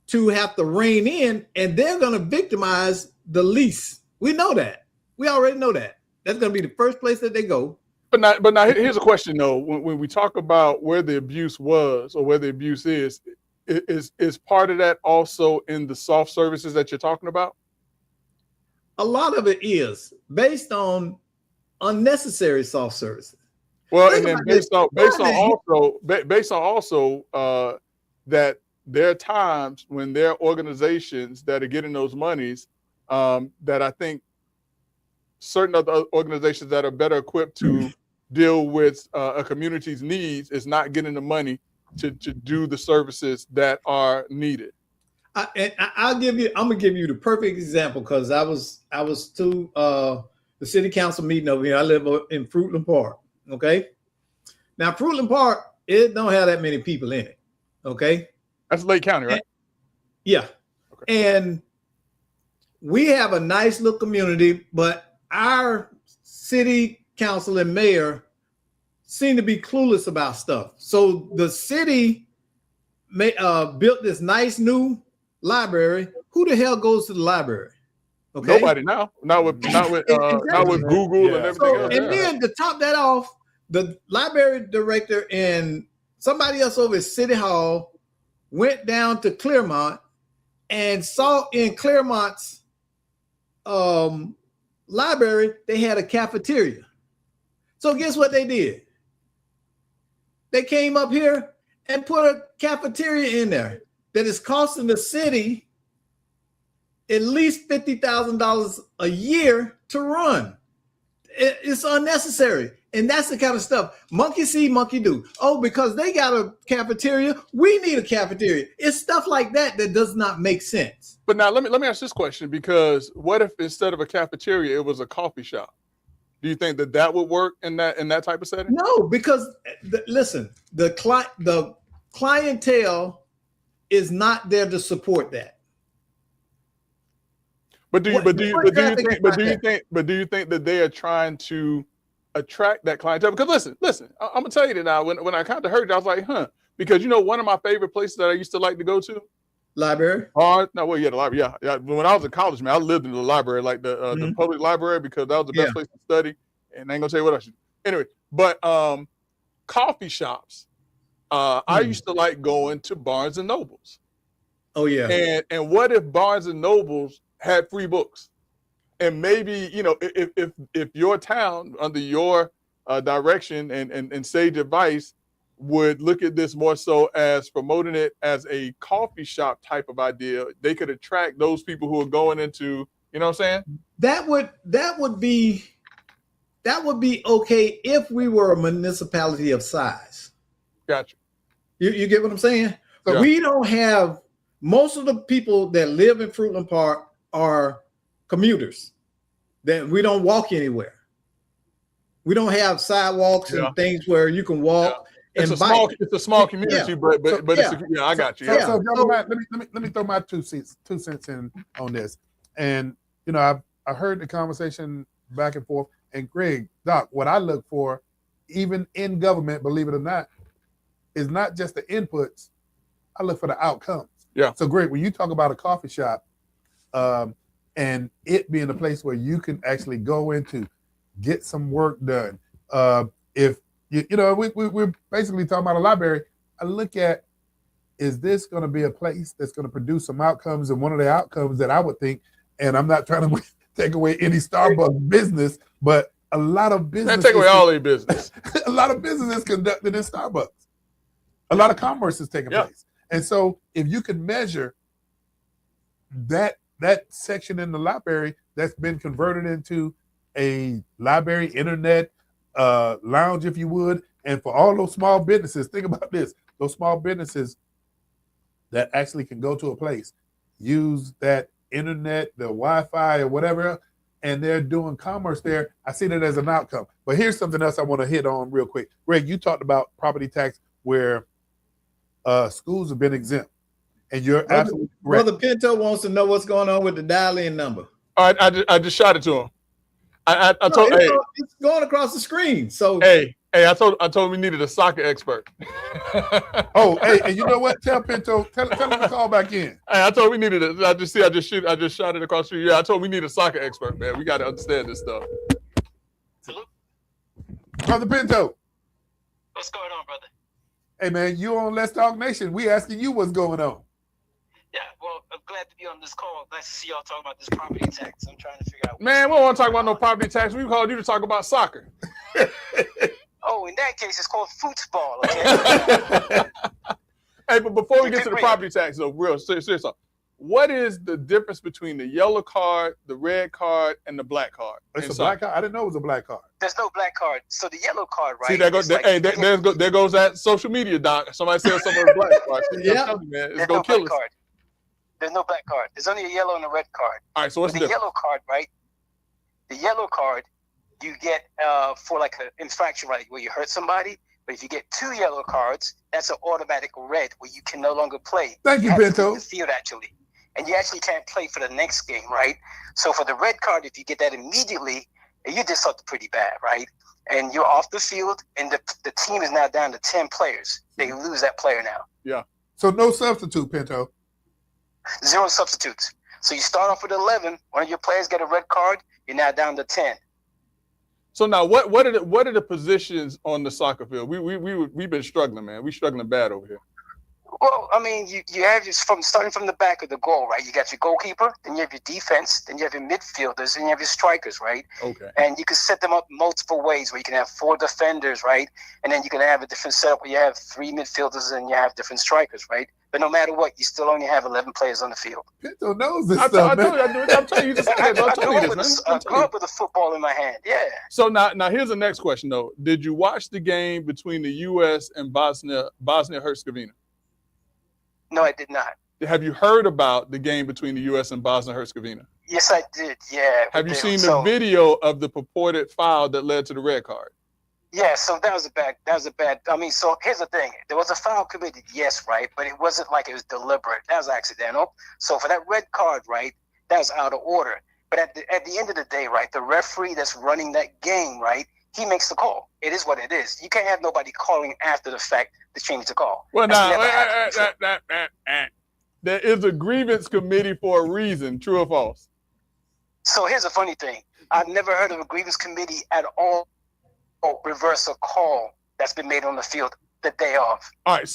Speaker 2: to have to rein in, and they're going to victimize the least. We know that. We already know that. That's going to be the first place that they go.
Speaker 3: But now, here's a question though. When we talk about where the abuse was or where the abuse is part of that also in the soft services that you're talking about?
Speaker 2: A lot of it is based on unnecessary soft services.
Speaker 3: Well, and then based on also that there are times when there are organizations that are getting those monies that I think certain other organizations that are better equipped to deal with a community's needs is not getting the money to do the services that are needed.
Speaker 2: I'm gonna give you the perfect example because I was to the city council meeting over here. I live in Fruitland Park. Okay, now Fruitland Park, it don't have that many people in it. Okay,
Speaker 3: that's Lake County, right?
Speaker 2: Yeah, okay. And we have a nice little community, but our city council and mayor seem to be clueless about stuff. So the city built this nice new library. Who the hell goes to the library? Okay,
Speaker 3: nobody now. Not with Google and everything else.
Speaker 2: And then to top that off, the library director and somebody else over at City Hall went down to Claremont and saw in Claremont's library they had a cafeteria. So guess what they did? They came up here and put a cafeteria in there that is costing the city at least $50,000 a year to run. It's unnecessary. And that's the kind of stuff. Monkey see, monkey do. Oh, because they got a cafeteria, we need a cafeteria. It's stuff like that that does not make sense.
Speaker 3: But now let me ask this question, because what if instead of a cafeteria, it was a coffee shop? Do you think that would work in that type of setting?
Speaker 2: No, because listen, the clientele is not there to support that.
Speaker 3: But do you think that they are trying to attract that clientele? Because listen, I'm gonna tell you that now. When I kind of heard it, I was like, because one of my favorite places that I used to like to go to,
Speaker 2: library.
Speaker 3: The library. Yeah. When I was in college, man, I lived in the library, like the public library, because that was the best place to study. And I ain't gonna tell you what I should. Anyway, but coffee shops. I used to like going to Barnes and Nobles.
Speaker 2: Oh yeah.
Speaker 3: And what if Barnes and Nobles had free books? And maybe, if your town under your direction and sage advice would look at this more so as promoting it as a coffee shop type of idea, they could attract those people who are going into, you know what I'm saying?
Speaker 2: That would be okay if we were a municipality of size.
Speaker 3: Gotcha.
Speaker 2: You get what I'm saying? So we don't have, most of the people that live in Fruitland Park are commuters. That we don't walk anywhere. We don't have sidewalks and things where you can walk.
Speaker 3: It's a small community, but I got you.
Speaker 1: So let me throw my two cents in on this. And I heard the conversation back and forth. And Greg, Doc, what I look for, even in government, believe it or not, is not just the inputs. I look for the outcomes.
Speaker 3: Yeah.
Speaker 1: So Greg, when you talk about a coffee shop, and it being a place where you can actually go into, get some work done. If we're basically talking about a library. I look at, is this going to be a place that's going to produce some outcomes? And one of the outcomes that I would think, and I'm not trying to take away any Starbucks business, but a lot of business.
Speaker 3: Take away all their business.
Speaker 1: A lot of business is conducted in Starbucks. A lot of commerce is taking place. And so if you can measure that section in the library that's been converted into a library, internet, lounge, if you would, and for all those small businesses, think about this, those small businesses that actually can go to a place, use that internet, the Wi-Fi or whatever, and they're doing commerce there. I see that as an outcome. But here's something else I want to hit on real quick. Greg, you talked about property tax where schools have been exempt. And you're absolutely correct.
Speaker 2: Brother Pinto wants to know what's going on with the dial-in number.
Speaker 3: All right, I just shot it to him. I told
Speaker 2: it's going across the screen. So
Speaker 3: I told him we needed a soccer expert.
Speaker 1: Oh, hey, and you know what? Tell Pinto, tell him to call back in.
Speaker 3: Hey, I told him we needed it. I just shot it across the street. Yeah, I told him we need a soccer expert, man. We got to understand this stuff.
Speaker 4: Hello?
Speaker 1: Brother Pinto.
Speaker 4: What's going on, brother?
Speaker 1: Hey, man, you on Let's Talk Nation. We asking you what's going on.
Speaker 4: Yeah, well, I'm glad to be on this call. Nice to see y'all talking about this property tax. I'm trying to figure out.
Speaker 3: Man, we don't want to talk about no property tax. We called you to talk about soccer.
Speaker 4: Oh, in that case, it's called football, okay?
Speaker 3: Hey, but before we get to the property tax, though, real serious, what is the difference between the yellow card, the red card, and the black card?
Speaker 1: It's a black card? I didn't know it was a black card.
Speaker 4: There's no black card. So the yellow card, right?
Speaker 3: See, there goes that social media, doc. Somebody said something was black card.
Speaker 2: Yeah.
Speaker 3: Man, it's
Speaker 4: There's
Speaker 3: going
Speaker 4: no
Speaker 3: to kill
Speaker 4: black
Speaker 3: us.
Speaker 4: card. There's no black card. There's only a yellow and a red card.
Speaker 3: All right, so what's
Speaker 4: the
Speaker 3: the difference?
Speaker 4: yellow card, right? The yellow card, you get for like an infraction, right, where you hurt somebody. But if you get 2 yellow cards, that's an automatic red where you can no longer play.
Speaker 1: Thank you,
Speaker 4: have to
Speaker 1: Pinto.
Speaker 4: leave the field, actually. And you actually can't play for the next game, right? So for the red card, if you get that immediately, you did something pretty bad, right? And you're off the field, and the team is now down to 10 players. They lose that player now.
Speaker 3: Yeah.
Speaker 1: So no substitute, Pinto.
Speaker 4: 0 substitutes. So you start off with 11. One of your players get a red card. You're now down to 10.
Speaker 3: So now, what are the positions on the soccer field? We've been struggling, man. We're struggling bad over here.
Speaker 4: Well, I mean, you have starting from the back of the goal, right? You got your goalkeeper, then you have your defense, then you have your midfielders, and you have your strikers, right?
Speaker 3: Okay.
Speaker 4: And you can set them up multiple ways where you can have 4 defenders, right? And then you can have a different setup where you have 3 midfielders and you have different strikers, right? But no matter what, you still only have 11 players on the field.
Speaker 1: Pinto knows this
Speaker 3: I'm
Speaker 1: stuff,
Speaker 3: telling you this. I
Speaker 4: grew up with a football in my hand, yeah.
Speaker 3: So now here's the next question, though. Did you watch the game between the U.S. and Bosnia-Herzegovina?
Speaker 4: No, I did not.
Speaker 3: Have you heard about the game between the U.S. and Bosnia-Herzegovina?
Speaker 4: Yes, I did, yeah.
Speaker 3: Have you seen the video of the purported foul that led to the red card?
Speaker 4: Yeah, so that was a bad. I mean, so here's the thing. There was a foul committed, yes, right? But it wasn't like it was deliberate. That was accidental. So for that red card, right, that was out of order. But at the end of the day, right, the referee that's running that game, right, he makes the call. It is what it is. You can't have nobody calling after the fact to change the call.
Speaker 3: Well, there is a grievance committee for a reason. True or false?
Speaker 4: So here's a funny thing. I've never heard of a grievance committee at all reverse a call that's been made on the field the day of.
Speaker 3: All right.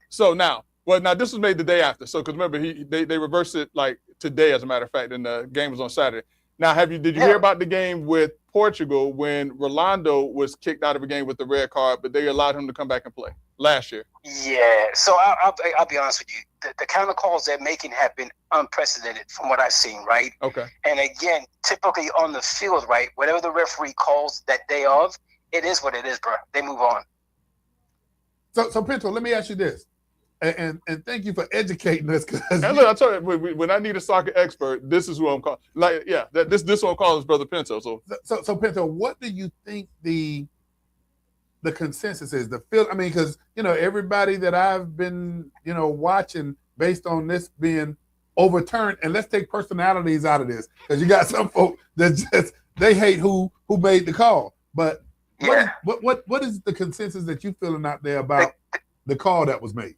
Speaker 3: So now this was made the day after. So because remember they reversed it like today, as a matter of fact, and the game was on Saturday. Now, did you hear about the game with Portugal when Rolando was kicked out of a game with the red card, but they allowed him to come back and play last year?
Speaker 4: Yeah. So I'll be honest with you. The kind of calls they're making have been unprecedented from what I've seen, right?
Speaker 3: Okay.
Speaker 4: And again, typically on the field, right, whatever the referee calls that day of, it is what it is, bro. They move on.
Speaker 1: So Pinto, let me ask you this. And thank you for educating us.
Speaker 3: And look, I tell you, when I need a soccer expert, this is who I'm calling. Like, yeah, this one calls Brother Pinto.
Speaker 1: So Pinto, what do you think the consensus is? The feel, I mean, because everybody that I've been watching based on this being overturned, and let's take personalities out of this, because you got some folk that they hate who made the call. But what is the consensus that you feeling out there about the call that was made?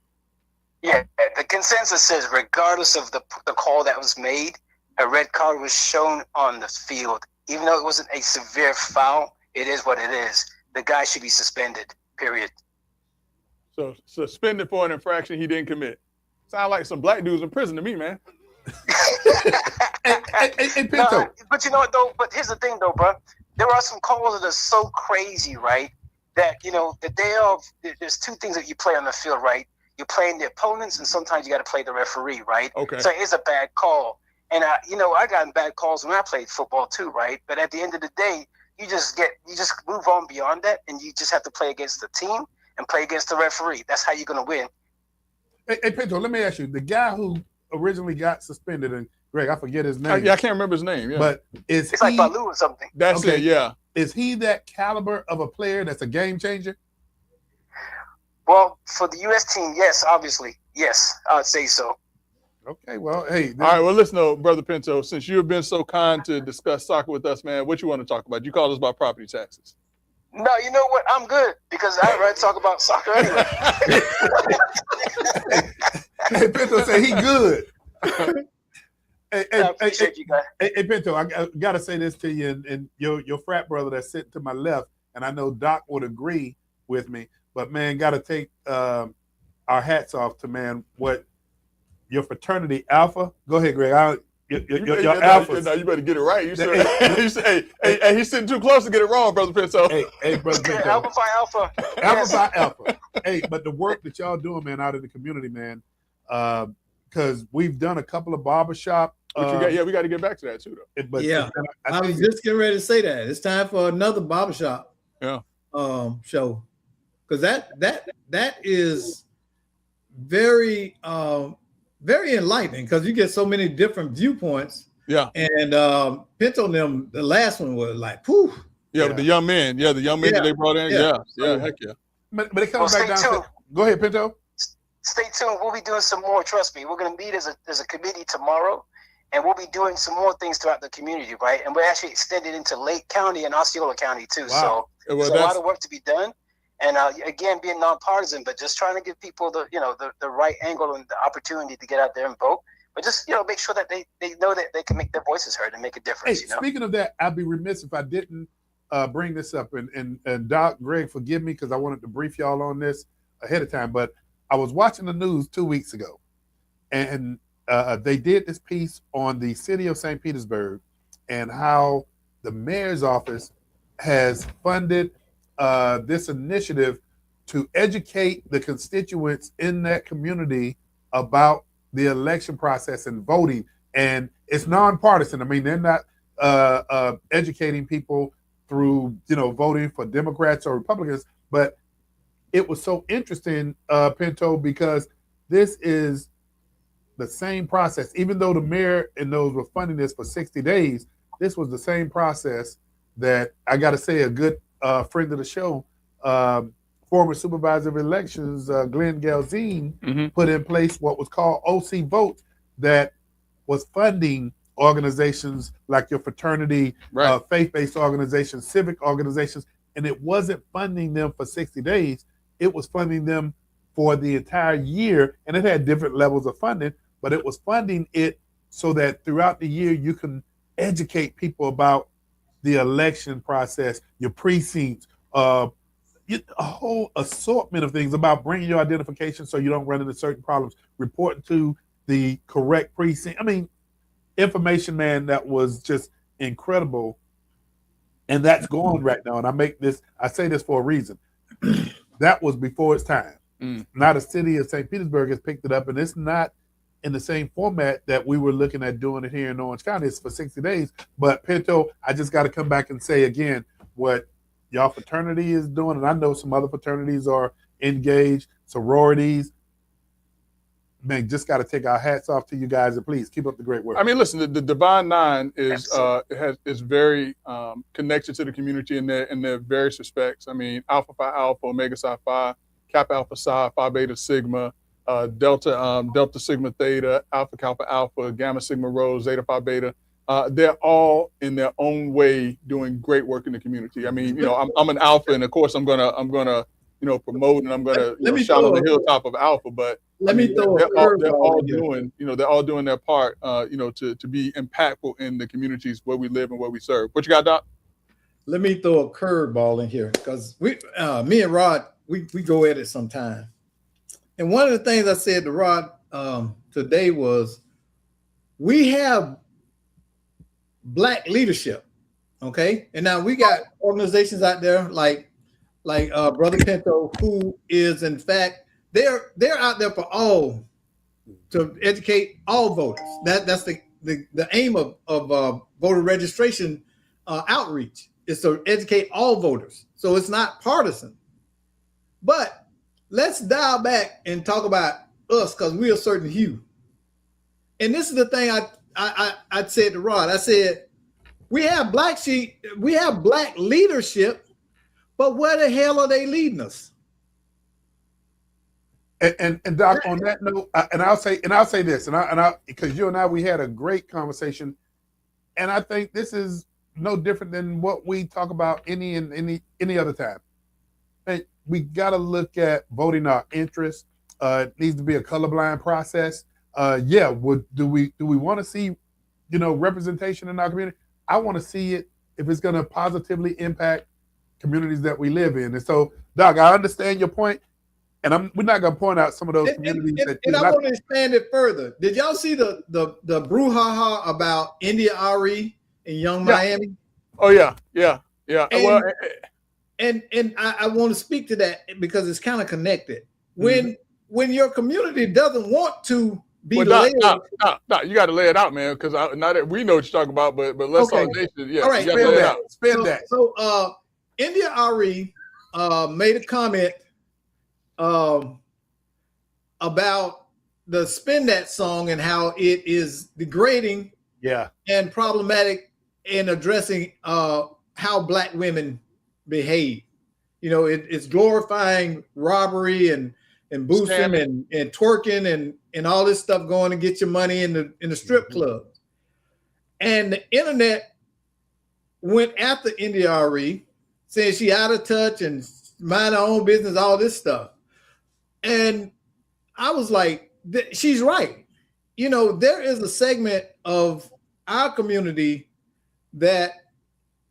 Speaker 4: Yeah, the consensus says regardless of the call that was made, a red card was shown on the field. Even though it wasn't a severe foul, it is what it is. The guy should be suspended, period.
Speaker 3: So suspended for an infraction he didn't commit. Sound like some black dudes in prison to me, man.
Speaker 1: Hey, Pinto.
Speaker 4: No, but you know what, though? But here's the thing, though, bro. There are some calls that are so crazy, right, that, the day of, there's 2 things that you play on the field, right? You're playing the opponents, and sometimes you got to play the referee, right?
Speaker 3: Okay.
Speaker 4: So it's a bad call. And, I got bad calls when I played football too, right? But at the end of the day, you just move on beyond that, and you just have to play against the team and play against the referee. That's how you're going to win.
Speaker 1: Hey, Pinto, let me ask you. The guy who originally got suspended, and Greg, I forget his name.
Speaker 3: I can't remember his name. Yeah.
Speaker 1: But
Speaker 4: it's like Baloo or something.
Speaker 3: That's it, yeah.
Speaker 1: Is he that caliber of a player that's a game changer?
Speaker 4: Well, for the U.S. team, yes, obviously. Yes, I would say so.
Speaker 1: Okay, well, hey.
Speaker 3: All right, well, listen, though, Brother Pinto, since you have been so kind to discuss soccer with us, man, what you want to talk about? You called us about property taxes.
Speaker 4: No, you know what? I'm good because I'd rather talk about soccer anyway.
Speaker 1: Hey, Pinto say he good. Hey,
Speaker 4: I appreciate you guys.
Speaker 1: Hey, Pinto, I got to say this to you, and your frat brother that's sitting to my left, and I know Doc would agree with me, but man, got to take our hats off to, man, what your fraternity Alpha. Go ahead, Greg. Your Alpha.
Speaker 3: No, you better get it right. You said, hey, he's sitting too close to get it wrong, Brother Pinto.
Speaker 1: Hey, Brother Pinto.
Speaker 4: Alpha Phi Alpha.
Speaker 1: Alpha Phi Alpha. Hey, but the work that y'all doing, man, out in the community, man, because we've done a couple of barbershop.
Speaker 3: We got to get back to that too, though.
Speaker 1: But
Speaker 2: I was just getting ready to say that it's time for another barbershop show, because that is very very enlightening, because you get so many different viewpoints.
Speaker 3: Yeah.
Speaker 2: And Pinto and them, the last one was like, poof.
Speaker 3: Yeah, but the young men. Yeah, the young men that they brought in. Yeah, heck yeah.
Speaker 1: But it comes back down to. Go ahead, Pinto.
Speaker 4: Stay tuned. We'll be doing some more. Trust me. We're going to meet as a committee tomorrow, and we'll be doing some more things throughout the community, right? And we're actually extended into Lake County and Osceola County too.
Speaker 1: Wow.
Speaker 4: So there's a lot of work to be done. And again, being nonpartisan, but just trying to give people the right angle and the opportunity to get out there and vote. But just make sure that they know that they can make their voices heard and make a difference.
Speaker 1: Hey, speaking of that, I'd be remiss if I didn't bring this up. And Doc, Greg, forgive me because I wanted to brief y'all on this ahead of time. But I was watching the news 2 weeks ago, and they did this piece on the city of St. Petersburg and how the mayor's office has funded this initiative to educate the constituents in that community about the election process and voting. And it's nonpartisan. I mean, they're not educating people through, voting for Democrats or Republicans. But it was so interesting, Pinto, because this is the same process. Even though the mayor and those were funding this for 60 days, this was the same process that, I got to say, a good friend of the show, former supervisor of elections, Glenn Galzine, put in place what was called OC Vote, that was funding organizations like your fraternity, faith-based organizations, civic organizations, and it wasn't funding them for 60 days. It was funding them for the entire year, and it had different levels of funding, but it was funding it so that throughout the year you can educate people about the election process, your precincts, a whole assortment of things about bringing your identification so you don't run into certain problems, reporting to the correct precinct. I mean, information, man, that was just incredible. And that's going right now. And I say this for a reason. That was before its time. Now the city of St. Petersburg has picked it up, and it's not in the same format that we were looking at doing it here in Orange County. It's for 60 days. But Pinto, I just got to come back and say again what y'all fraternity is doing, and I know some other fraternities are engaged, sororities. Man, just got to take our hats off to you guys, and please keep up the great work.
Speaker 3: I mean, listen, the Divine Nine is very connected to the community in their various respects. I mean, Alpha Phi Alpha, Omega Psi Phi, Kappa Alpha Psi, Phi Beta Sigma, Delta Sigma Theta, Alpha Kappa Alpha, Gamma Sigma Rho, Zeta Phi Beta. They're all in their own way doing great work in the community. I mean, I'm an Alpha, and of course I'm gonna promote, and I'm gonna shout on the hilltop of Alpha. But they're all doing their part, to be impactful in the communities where we live and where we serve. What you got, Doc?
Speaker 2: Let me throw a curveball in here, because me and Rod, we go at it sometime. And one of the things I said to Rod today was, we have Black leadership, okay? And now we got organizations out there like Brother Pinto, who is in fact they're out there for all, to educate all voters. That's the aim of voter registration outreach, is to educate all voters. So it's not partisan. But let's dial back and talk about us, because we're a certain hue. And this is the thing I said to Rod. I said, we have Black leadership, but where the hell are they leading us?
Speaker 1: And Doc, on that note, I'll say this, because you and I, we had a great conversation, and I think this is no different than what we talk about any other time. And we got to look at voting our interests. It needs to be a colorblind process. Do we want to see, representation in our community? I want to see it if it's going to positively impact communities that we live in. And so, Doc, I understand your point. And we're not going to point out some of those communities.
Speaker 2: And I want to expand it further. Did y'all see the brouhaha about India Ari in Young Miami?
Speaker 3: Oh yeah.
Speaker 2: And, I want to speak to that because it's kind of connected. When your community doesn't want to be led,
Speaker 3: you got to lay it out, man. Because now that we know what you're talking about, but let's talk nation. All right,
Speaker 2: spin that. So India Ari made a comment about the Spin That song and how it is degrading and problematic in addressing how Black women behave. It's glorifying robbery and boosting and twerking and all this stuff going to get your money in the strip club. And the internet went after India Ari, saying she out of touch and mind her own business, all this stuff. And I was like, she's right. There is a segment of our community that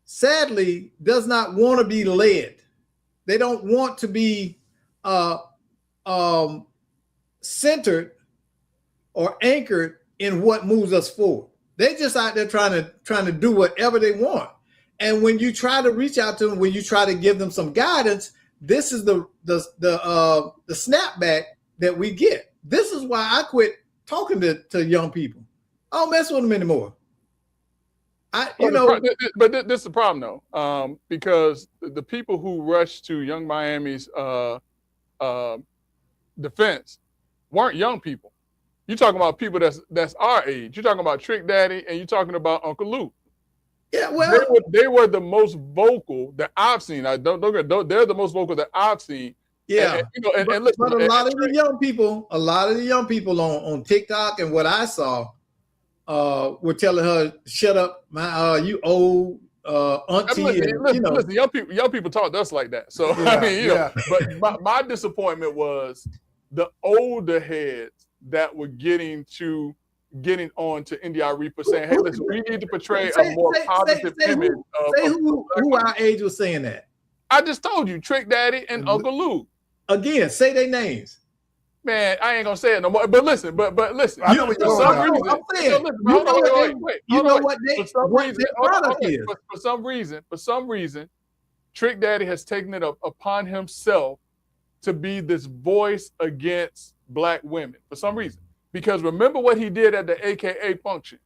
Speaker 2: sadly does not want to be led. They don't want to be centered or anchored in what moves us forward. They're just out there trying to do whatever they want. And when you try to reach out to them, when you try to give them some guidance, this is the snapback that we get. This is why I quit talking to young people. I don't mess with them anymore.
Speaker 3: But this is the problem though, because the people who rushed to Young Miami's defense weren't young people. You're talking about people that's our age. You're talking about Trick Daddy, and you're talking about Uncle Luke.
Speaker 2: Yeah, well,
Speaker 3: they were the most vocal that I've seen. They're the most vocal that I've seen.
Speaker 2: Yeah, but a lot of the young people on TikTok and what I saw were telling her, "Shut up, you old auntie."
Speaker 3: Listen, young people talk to us like that. So but my disappointment was the older heads that were getting on to India Ari for saying, hey, listen, we need to portray a more positive image.
Speaker 2: Who our age was saying that?
Speaker 3: I just told you, Trick Daddy and Uncle Luke.
Speaker 2: Again, say their names.
Speaker 3: Man, I ain't gonna say it no more. But listen,
Speaker 1: I know what you're talking about.
Speaker 2: I'm saying, you know what their product is.
Speaker 3: For some reason, Trick Daddy has taken it upon himself to be this voice against Black women for some reason. Because remember what he did at the AKA function.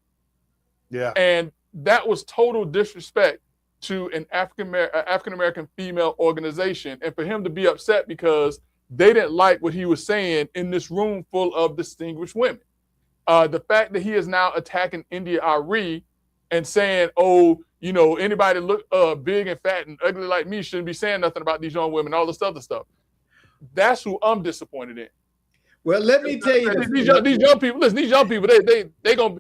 Speaker 1: Yeah.
Speaker 3: And that was total disrespect to an African-American female organization. And for him to be upset because they didn't like what he was saying in this room full of distinguished women. The fact that he is now attacking India Ari and saying, anybody look big and fat and ugly like me shouldn't be saying nothing about these young women, all this other stuff. That's who I'm disappointed in.
Speaker 2: Well, let me tell you,
Speaker 3: these young people. Listen, these young people, they gonna.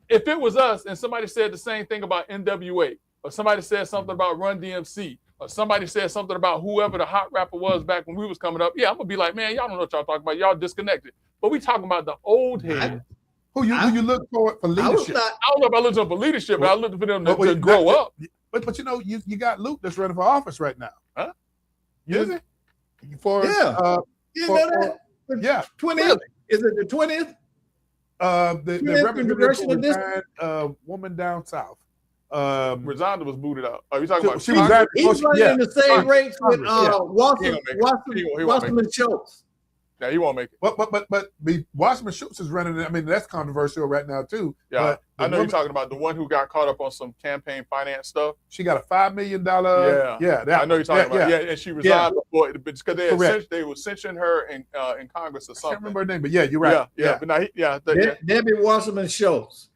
Speaker 3: If it was us and somebody said the same thing about NWA, or somebody said something about Run DMC, or somebody said something about whoever the hot rapper was back when we was coming up, I'm gonna be like, man, y'all don't know what y'all talking about. Y'all disconnected. But we talking about the old heads.
Speaker 1: Who you look for leadership?
Speaker 3: I don't know if I look for leadership, but I look for them to grow up.
Speaker 1: But you got Luke that's running for office right now.
Speaker 3: Huh?
Speaker 1: Is it?
Speaker 2: You know that?
Speaker 1: Yeah.
Speaker 2: 20th? Is it the 20th?
Speaker 1: The representative woman down south.
Speaker 3: Rosanda was booted out. Are you talking about?
Speaker 2: He's running in the same race with Wasserman Schultz.
Speaker 3: Yeah, he won't make it.
Speaker 1: But Wasserman Schultz is running. I mean, that's controversial right now too.
Speaker 3: Yeah, I know you're talking about the one who got caught up on some campaign finance stuff.
Speaker 1: She got a $5 million.
Speaker 3: I know you're talking about. Yeah, and she resigned before because they were censuring her in Congress or something. I can't remember
Speaker 1: her name, but yeah, you're right.
Speaker 3: Yeah. But now,
Speaker 2: Debbie Wasserman Schultz.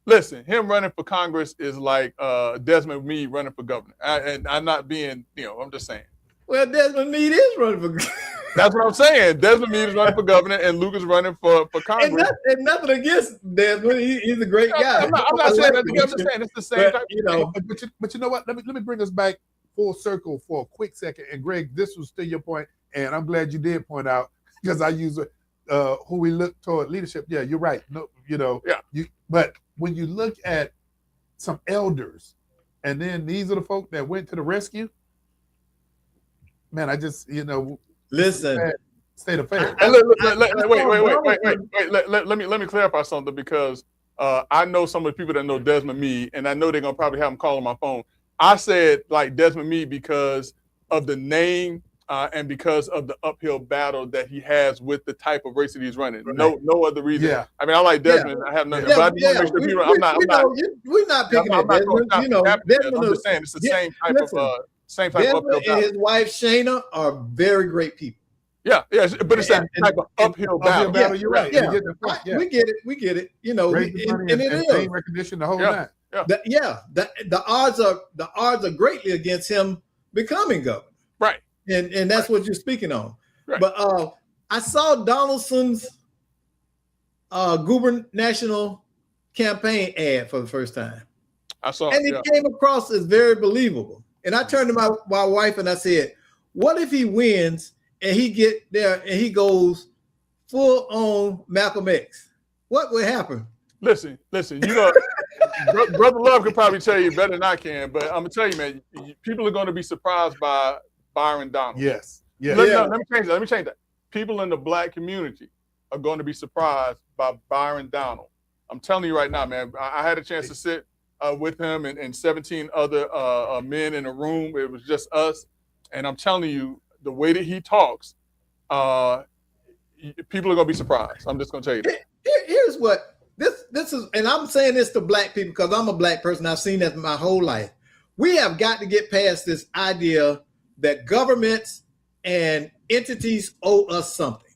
Speaker 3: Listen, him running for Congress is like Desmond Meade running for governor. And I'm not being, I'm just saying.
Speaker 2: Well, Desmond Meade is running for governor.
Speaker 3: That's what I'm saying. Desmond Meade is running for governor, and Luke is running for Congress.
Speaker 2: And nothing against Desmond. He's a great guy.
Speaker 3: I'm not saying that. I'm just saying it's the same type.
Speaker 1: But you know what? Let me bring us back full circle for a quick second. And Greg, this was still your point, and I'm glad you did point out because I use who we look toward leadership. Yeah, you're right. No,
Speaker 3: Yeah.
Speaker 1: But when you look at some elders, and then these are the folk that went to the rescue. Man, I just
Speaker 2: listen.
Speaker 1: State of affairs.
Speaker 3: Wait. Let me clarify something because I know some of the people that know Desmond Meade, and I know they're gonna probably have him call on my phone. I said like Desmond Meade because of the name and because of the uphill battle that he has with the type of race that he's running. Right. No other reason.
Speaker 1: Yeah.
Speaker 3: I mean, I like Desmond. I have nothing. But I just want to make sure
Speaker 2: we're not picking at Desmond.
Speaker 3: I'm just saying it's the same type of uphill battle.
Speaker 2: And his wife Shayna are very great people.
Speaker 3: Yeah, but it's that type of uphill battle.
Speaker 1: Yeah, you're right.
Speaker 2: Yeah. We get it. And it is
Speaker 1: recognition the whole time.
Speaker 2: The odds are greatly against him becoming governor.
Speaker 3: Right.
Speaker 2: And that's what you're speaking on.
Speaker 3: Right.
Speaker 2: But I saw Donaldson's national campaign ad for the first time.
Speaker 3: I saw
Speaker 2: and it came across as very believable. And I turned to my wife and I said, what if he wins and he get there and he goes full on Malcolm X? What would happen?
Speaker 3: Listen, Brother Love could probably tell you better than I can, but I'm gonna tell you, man, people are going to be surprised by Byron Donald.
Speaker 1: Yes.
Speaker 3: Let me change that. People in the Black community are going to be surprised by Byron Donald. I'm telling you right now, man. I had a chance to sit with him and 17 other men in a room. It was just us, and I'm telling you, the way that he talks, people are going to be surprised. I'm just going to tell you that.
Speaker 2: Here's what this is, and I'm saying this to Black people because I'm a Black person. I've seen that my whole life. We have got to get past this idea that governments and entities owe us something.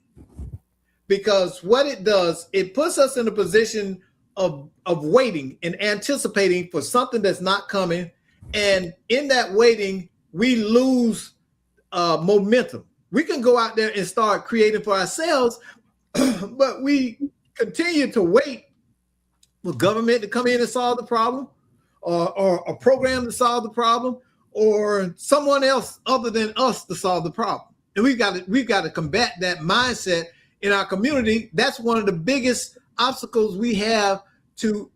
Speaker 2: Because what it does, it puts us in a position of waiting and anticipating for something that's not coming. And in that waiting, we lose momentum. We can go out there and start creating for ourselves, but we continue to wait for government to come in and solve the problem, or a program to solve the problem, or someone else other than us to solve the problem. And we've got to combat that mindset in our community. That's one of the biggest obstacles we have to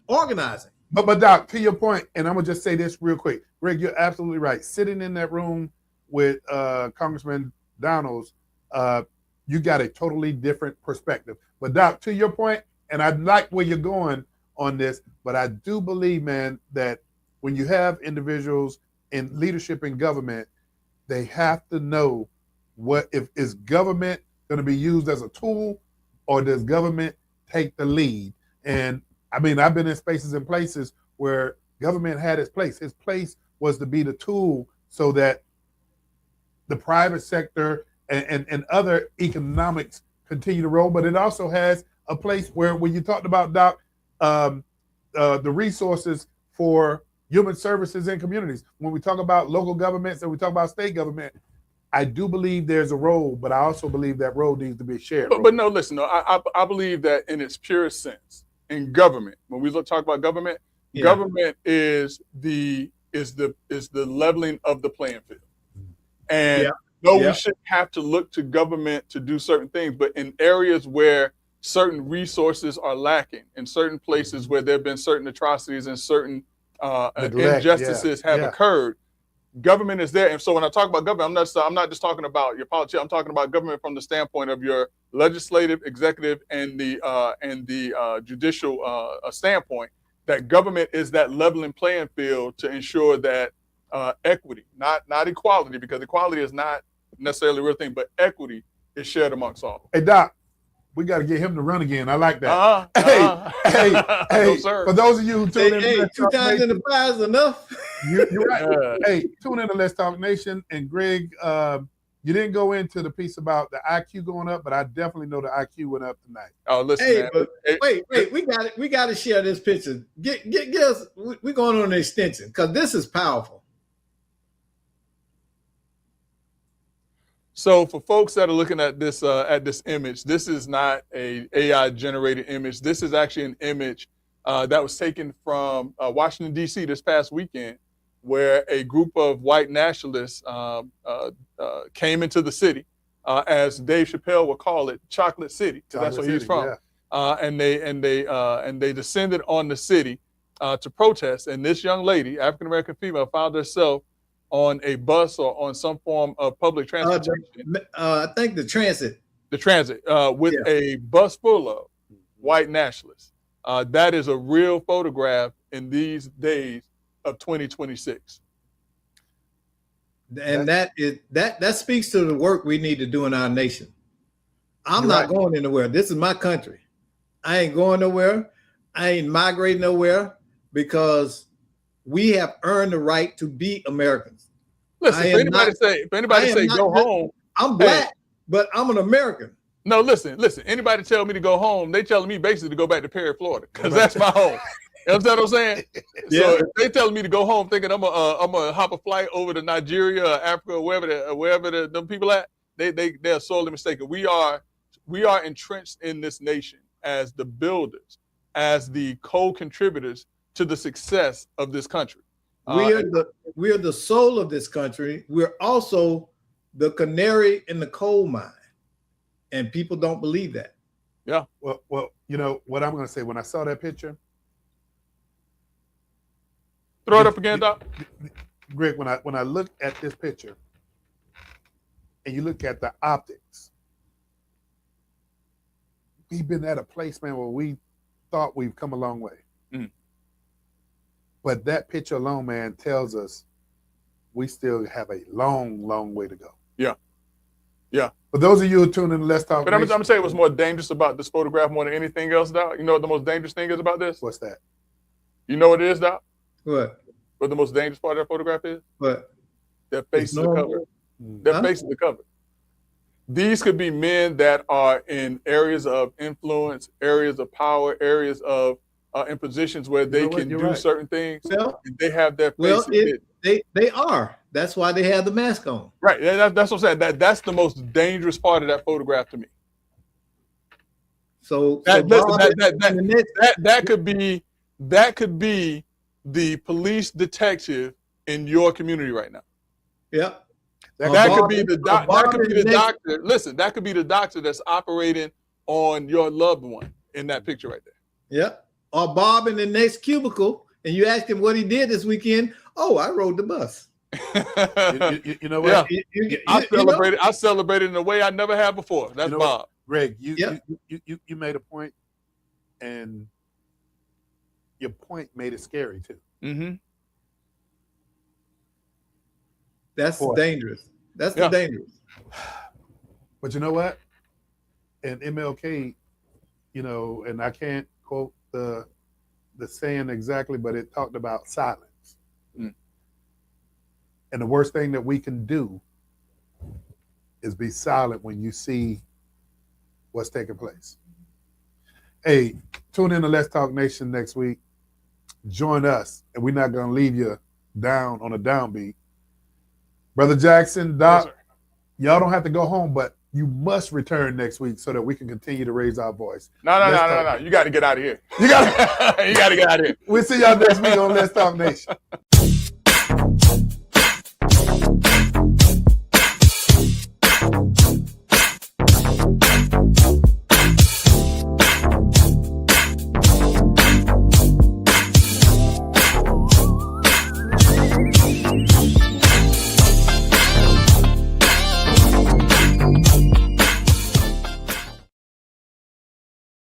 Speaker 2: organizing.
Speaker 1: But Doc, to your point, and I'm gonna just say this real quick, Greg, you're absolutely right. Sitting in that room with Congressman Donalds, you got a totally different perspective. But Doc, to your point, and I like where you're going on this, but I do believe, man, that when you have individuals in leadership in government, they have to know what if is government going to be used as a tool, or does government take the lead? And I mean, I've been in spaces and places where government had its place. Its place was to be the tool so that the private sector and other economics continue to roll. But it also has a place where, when you talked about, Doc, the resources for human services in communities, when we talk about local governments and we talk about state government, I do believe there's a role, but I also believe that role needs to be shared.
Speaker 3: But no, listen, I believe that in its purest sense, in government, when we talk about government, government is the leveling of the playing field. And we shouldn't have to look to government to do certain things, but in areas where certain resources are lacking, in certain places where there have been certain atrocities and certain injustices have occurred, government is there. And so when I talk about government, I'm not just talking about your politics. I'm talking about government from the standpoint of your legislative, executive, and the judicial standpoint. That government is that leveling playing field to ensure that equity, not equality, because equality is not necessarily a real thing, but equity is shared amongst all.
Speaker 1: Hey, Doc, we got to get him to run again. I like that. Hey,
Speaker 3: no,
Speaker 1: for those of you who tune in,
Speaker 2: 2 times in the fire is enough.
Speaker 1: You're right. Hey, tune in to Let's Talk Nation. And Greg, you didn't go into the piece about the IQ going up, but I definitely know the IQ went up tonight.
Speaker 3: Oh, listen, man.
Speaker 2: Wait, we got to share this picture. Get us. We're going on an extension because this is powerful.
Speaker 3: So for folks that are looking at this image, this is not a AI generated image. This is actually an image that was taken from Washington D.C. this past weekend, where a group of white nationalists came into the city, as Dave Chappelle would call it, Chocolate City, because that's where he's from. Yeah. And they descended on the city to protest. And this young lady, African American female, found herself on a bus or on some form of public transportation.
Speaker 2: I think the transit.
Speaker 3: The transit with a bus full of white nationalists. That is a real photograph in these days of 2026.
Speaker 2: And that speaks to the work we need to do in our nation. I'm not going anywhere. This is my country. I ain't going nowhere. I ain't migrating nowhere, because we have earned the right to be Americans.
Speaker 3: Listen, if anybody say go home,
Speaker 2: I'm black, but I'm an American.
Speaker 3: No, listen. Anybody tell me to go home, they telling me basically to go back to Perry, Florida, because that's my home. You understand what I'm saying? Yeah. So if they telling me to go home, thinking I'm gonna hop a flight over to Nigeria or Africa or wherever them people at, they're sorely mistaken. We are entrenched in this nation as the builders, as the co-contributors to the success of this country.
Speaker 2: We are the soul of this country. We're also the canary in the coal mine, and people don't believe that.
Speaker 3: Yeah.
Speaker 1: Well, you know what I'm going to say. When I saw that picture,
Speaker 3: throw it up again, Doc.
Speaker 1: Greg, when I look at this picture, and you look at the optics, we've been at a place, man, where we thought we've come a long way. Mm. But that picture alone, man, tells us we still have a long, long way to go.
Speaker 3: Yeah. Yeah.
Speaker 1: For those of you who tune in, Let's Talk
Speaker 3: But I'm going to tell you what's more dangerous about this photograph more than anything else, Doc. You know what the most dangerous thing is about this?
Speaker 1: What's that?
Speaker 3: You know what it is, Doc?
Speaker 2: What?
Speaker 3: What the most dangerous part of that photograph is?
Speaker 2: What?
Speaker 3: Their faces are covered. Their faces are covered. These could be men that are in areas of influence, areas of power, areas of in positions where they can do certain things.
Speaker 2: Well,
Speaker 3: and they have their faces.
Speaker 2: They are. That's why they have the mask on.
Speaker 3: Right. That's what I'm saying. That's the most dangerous part of that photograph to me.
Speaker 2: So
Speaker 3: that could be the police detective in your community right now.
Speaker 2: Yep.
Speaker 3: That could be the doctor. Listen, that could be the doctor that's operating on your loved one in that picture right there.
Speaker 2: Yep. Or Bob in the next cubicle, and you ask him what he did this weekend. Oh, I rode the bus.
Speaker 1: You know what?
Speaker 3: Yeah. I celebrated in a way I never have before. That's Bob.
Speaker 1: Greg, you made a point, and your point made it scary too.
Speaker 3: Mm-hmm.
Speaker 2: That's dangerous. That's the dangerous.
Speaker 1: But you know what? And MLK, and I can't quote the saying exactly, but it talked about silence. Mm. And the worst thing that we can do is be silent when you see what's taking place. Hey, tune in to Let's Talk Nation next week. Join us, and we're not going to leave you down on a downbeat. Brother Jackson, Doc, y'all don't have to go home, but you must return next week so that we can continue to raise our voice.
Speaker 3: No. You got to get out of here. You got to get out of here.
Speaker 1: We'll see y'all next week on Let's Talk Nation.